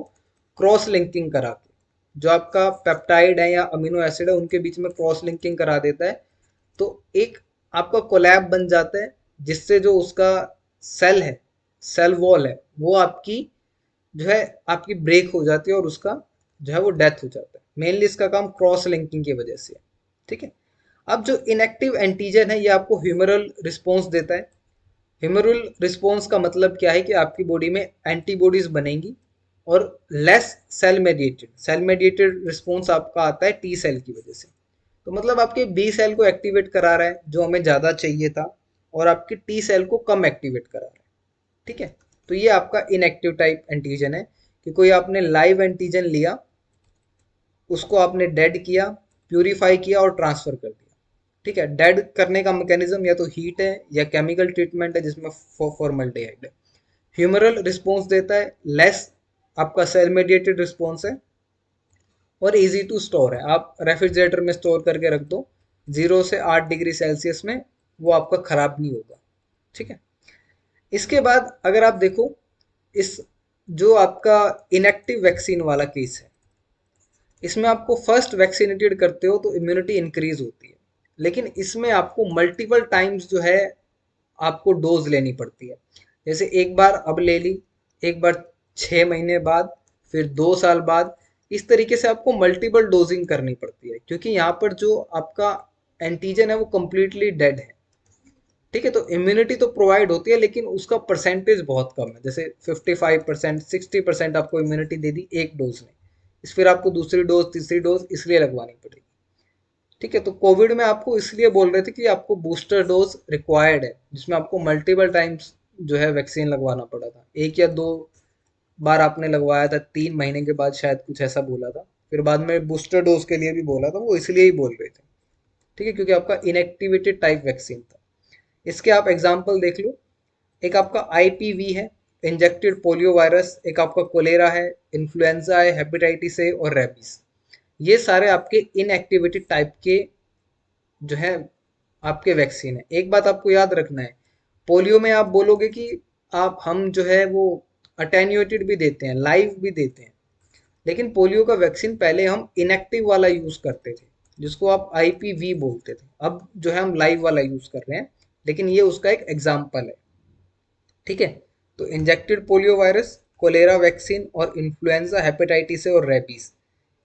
A: क्रॉस लिंकिंग करा के। जो आपका पेप्टाइड है या अमीनो एसिड है उनके बीच में क्रॉस लिंकिंग करा देता है, तो एक आपका कोलैब बन जाता है, जिससे जो उसका सेल है, सेल वॉल है, वो आपकी जो है आपकी ब्रेक हो जाती है, और उसका जो है वो डेथ हो जाता है। मेनली इसका काम क्रॉस लिंकिंग की वजह से है। ठीक है, अब जो इनएक्टिव एंटीजन है ये आपको ह्यूमरल रिस्पॉन्स देता है। ह्यूमरल रिस्पॉन्स का मतलब क्या है कि आपकी बॉडी में एंटीबॉडीज बनेंगी, और लेस सेल मेडिएटेड रिस्पॉन्स आपका आता है टी सेल की वजह से। तो मतलब आपके बी सेल को एक्टिवेट करा रहा है जो हमें ज़्यादा चाहिए था, और आपकी टी सेल को कम एक्टिवेट करा रहा है। ठीक है, तो ये आपका इनएक्टिव टाइप एंटीजन है, कि कोई आपने लाइव एंटीजन लिया, उसको आपने डेड किया, प्यूरिफाई किया और ट्रांसफर कर दिया। ठीक है, डेड करने का मैकेनिज्म या तो हीट है या केमिकल ट्रीटमेंट है जिसमें फॉर्मल्डिहाइड है। ह्यूमरल रिस्पॉन्स देता है, लेस आपका सेल मेडिएटेड रिस्पॉन्स है, और इजी टू स्टोर है। आप रेफ्रिजरेटर में स्टोर करके रख दो, 0 से 8 डिग्री सेल्सियस में, वो आपका खराब नहीं होगा। ठीक है, इसके बाद अगर आप देखो, इस जो आपका इनएक्टिव वैक्सीन वाला केस है, इसमें आपको फर्स्ट वैक्सीनेटेड करते हो तो इम्यूनिटी इंक्रीज होती है, लेकिन इसमें आपको मल्टीपल टाइम्स जो है आपको डोज लेनी पड़ती है। जैसे एक बार अब ले ली, एक बार 6 महीने बाद, फिर 2 साल बाद, इस तरीके से आपको मल्टीपल डोजिंग करनी पड़ती है, क्योंकि यहाँ पर जो आपका एंटीजन है वो कम्प्लीटली डेड है। ठीक है, तो इम्यूनिटी तो प्रोवाइड होती है, लेकिन उसका परसेंटेज बहुत कम है। जैसे 55%, 60% आपको इम्यूनिटी दे दी एक डोज ने, इस फिर आपको दूसरी डोज, तीसरी डोज इसलिए लगवानी पड़ेगी। ठीक है, तो कोविड में आपको इसलिए बोल रहे थे कि आपको बूस्टर डोज रिक्वायर्ड है, जिसमें आपको मल्टीपल टाइम्स जो है वैक्सीन लगवाना पड़ा था। 1 या 2 बार आपने लगवाया था, 3 महीने के बाद शायद, कुछ ऐसा बोला था। फिर बाद में बूस्टर डोज के लिए भी बोला था, वो इसलिए ही बोल रहे थे। ठीक है, क्योंकि आपका इनएक्टिवेटेड टाइप वैक्सीन था। इसके आप एग्जाम्पल देख लो, एक आपका IPV है, इंजेक्टेड पोलियो वायरस, एक आपका कोलेरा है, इन्फ्लुएंजा है, हेपेटाइटिस ए और रेबीज। ये सारे आपके इनएक्टिवेटेड टाइप के जो है आपके वैक्सीन है। एक बात आपको याद रखना है, पोलियो में आप बोलोगे कि आप हम जो है वो अटेन्यूएटेड भी देते हैं, लाइव भी देते हैं, लेकिन पोलियो का वैक्सीन पहले हम इनएक्टिव वाला यूज करते थे, जिसको आप IPV बोलते थे। अब जो है हम लाइव वाला यूज कर रहे हैं, लेकिन ये उसका एक एग्जाम्पल है। ठीक है, तो injected polio virus, cholera vaccine और इन्फ्लुएंजा, हेपेटाइटिस ए और रेबीज,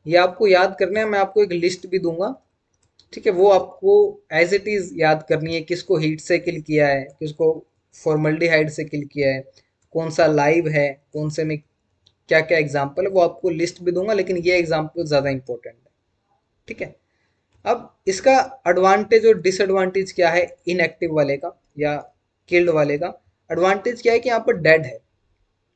A: ये आपको याद करना है। मैं आपको एक लिस्ट भी दूंगा। ठीक है, वो आपको एज इट इज याद करनी है, किसको हीट से किल किया है, किसको फॉर्मल्डिहाइड से किल किया है, कौन सा लाइव है, कौन से में क्या क्या एग्जाम्पल है, वो आपको लिस्ट भी दूंगा, लेकिन ये एग्जाम्पल ज़्यादा इंपॉर्टेंट है। ठीक है, अब इसका एडवांटेज और डिसएडवांटेज क्या है इनएक्टिव वाले का या किल्ड वाले का। एडवांटेज क्या है कि यहाँ पर डेड है।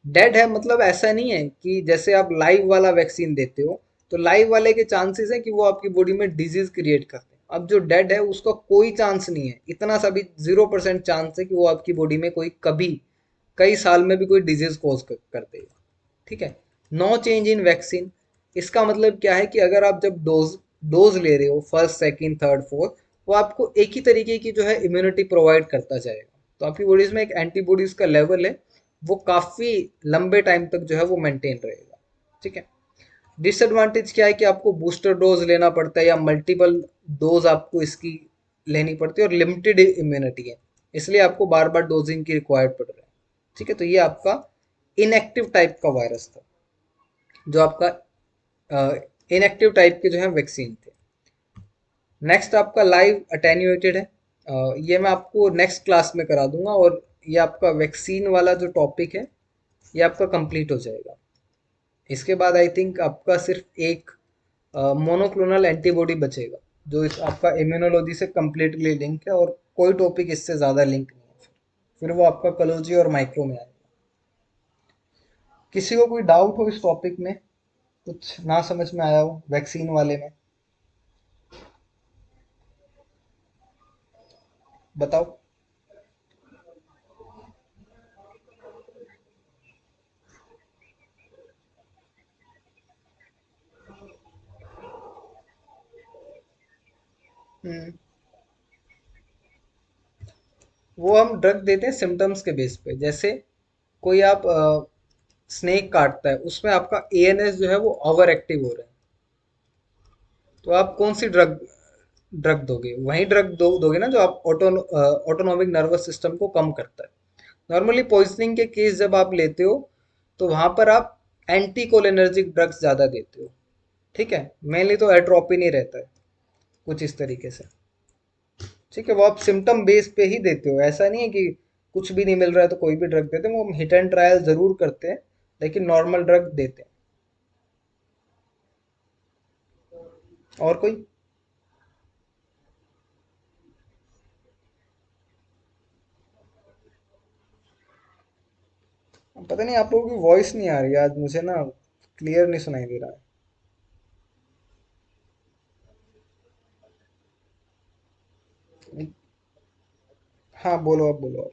A: डेड है मतलब ऐसा नहीं है कि जैसे आप लाइव वाला वैक्सीन देते हो, तो लाइव वाले के चांसेस है कि वो आपकी बॉडी में डिजीज क्रिएट करते हैं। अब जो डेड है उसका कोई चांस नहीं है, इतना सा भी 0% चांस है कि वो आपकी बॉडी में कोई कभी कई साल में भी कोई डिजीज कॉज कर देगा। ठीक है, नो चेंज इन वैक्सीन, इसका मतलब क्या है कि अगर आप जब डोज डोज ले रहे हो, फर्स्ट, सेकंड, थर्ड, फोर्थ, वो आपको एक ही तरीके की जो है इम्यूनिटी प्रोवाइड करता जाएगा। तो आपकी बॉडीज में एक एंटीबॉडीज का लेवल है, वो काफ़ी लंबे टाइम तक जो है वो मेंटेन रहेगा। ठीक है, डिसएडवांटेज क्या है कि आपको बूस्टर डोज लेना पड़ता है, या मल्टीपल डोज आपको इसकी लेनी पड़ती है, और लिमिटेड इम्यूनिटी है, इसलिए आपको बार बार डोजिंग की रिक्वायर्ड पड़ रहा है। ठीक है, तो ये आपका इनएक्टिव टाइप का वायरस था, जो आपका इनएक्टिव टाइप के जो है वैक्सीन थे। नेक्स्ट आपका लाइव अटेन्यूएटेड है। ये मैं आपको नेक्स्ट क्लास में करा दूंगा, और ये आपका वैक्सीन वाला जो टॉपिक है ये आपका कंप्लीट हो जाएगा। इसके बाद आई थिंक आपका सिर्फ एक मोनोक्लोनल एंटीबॉडी बचेगा, जो इस आपका इम्यूनोलॉजी से कम्प्लीटली लिंक है, और कोई टॉपिक इससे ज़्यादा लिंक नहीं है। फिर वो आपका कलोजी और माइक्रो में आएगा। किसी को कोई डाउट हो इस टॉपिक में, कुछ ना समझ में आया हो वैक्सीन वाले में, बताओ। हम्म। वो हम ड्रग देते हैं सिम्टम्स के बेस पे। जैसे कोई आप स्नेक काटता है, उसमें आपका एएनएस जो है वो ओवर एक्टिव हो रहा है, तो आप कौन सी ड्रग ड्रग दोगे? वही ड्रग दोगे ना जो आप ऑटोनॉमिक नर्वस सिस्टम को कम करता है। नॉर्मली पॉइजनिंग के केस जब आप लेते हो, तो वहां पर आप एंटी कोलिनर्जिक ड्रग्स ज्यादा देते हो। ठीक है, मेनली तो एट्रोपिन ही रहता है, कुछ इस तरीके से। ठीक है, वो आप सिम्टम बेस पे ही देते हो। ऐसा नहीं है कि कुछ भी नहीं मिल रहा है तो कोई भी ड्रग देते हैं। वो हम हिट एंड ट्रायल जरूर करते हैं, लेकिन नॉर्मल ड्रग देते हैं। और कोई? पता नहीं, आप लोगों की वॉइस नहीं आ रही है आज, मुझे ना क्लियर नहीं सुनाई दे रहा है। हाँ, बोलो, आप बोलो।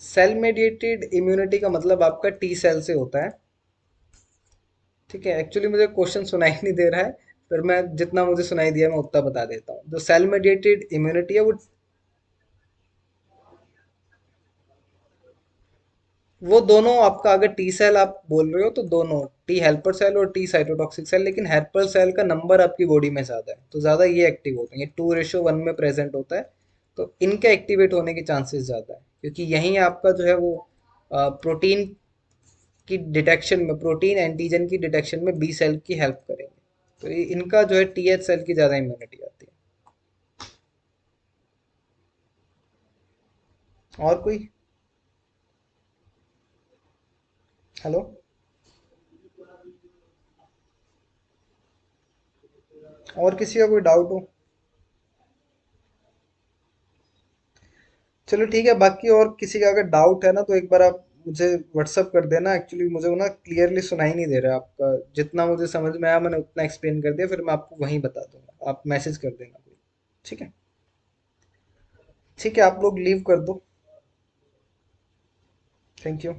A: सेल मेडिएटेड इम्यूनिटी का मतलब आपका टी सेल से होता है। ठीक है, एक्चुअली मुझे क्वेश्चन सुनाई नहीं दे रहा है, पर मैं जितना मुझे सुनाई दिया मैं उतना बता देता हूँ। जो सेल मेडिएटेड इम्यूनिटी है वो दोनों आपका, अगर टी सेल आप बोल रहे हो तो दोनों, टी हेल्पर सेल और टी साइटोटॉक्सिक सेल। लेकिन हेल्पर सेल का नंबर आपकी बॉडी में ज़्यादा है, तो ज़्यादा ये एक्टिव होते हैं। ये 2:1 में प्रेजेंट होता है, तो इनके एक्टिवेट होने के चांसेस ज़्यादा है, क्योंकि यहीं आपका जो है वो प्रोटीन की डिटेक्शन में, प्रोटीन एंटीजन की डिटेक्शन में बी सेल की हेल्प करेंगे। तो इनका जो है टीएच सेल की ज़्यादा इम्यूनिटी आती है। और कोई? हेलो? और किसी का कोई डाउट हो? चलो ठीक है, बाकी और किसी का अगर डाउट है ना तो एक बार आप मुझे व्हाट्सअप कर देना। एक्चुअली मुझे वो ना क्लियरली सुनाई नहीं दे रहा है आपका। जितना मुझे समझ में आया मैंने उतना एक्सप्लेन कर दिया, फिर मैं आपको वहीं बता दूंगा, आप मैसेज कर देना कोई। ठीक है? ठीक है, आप लोग लीव कर दो। Thank you.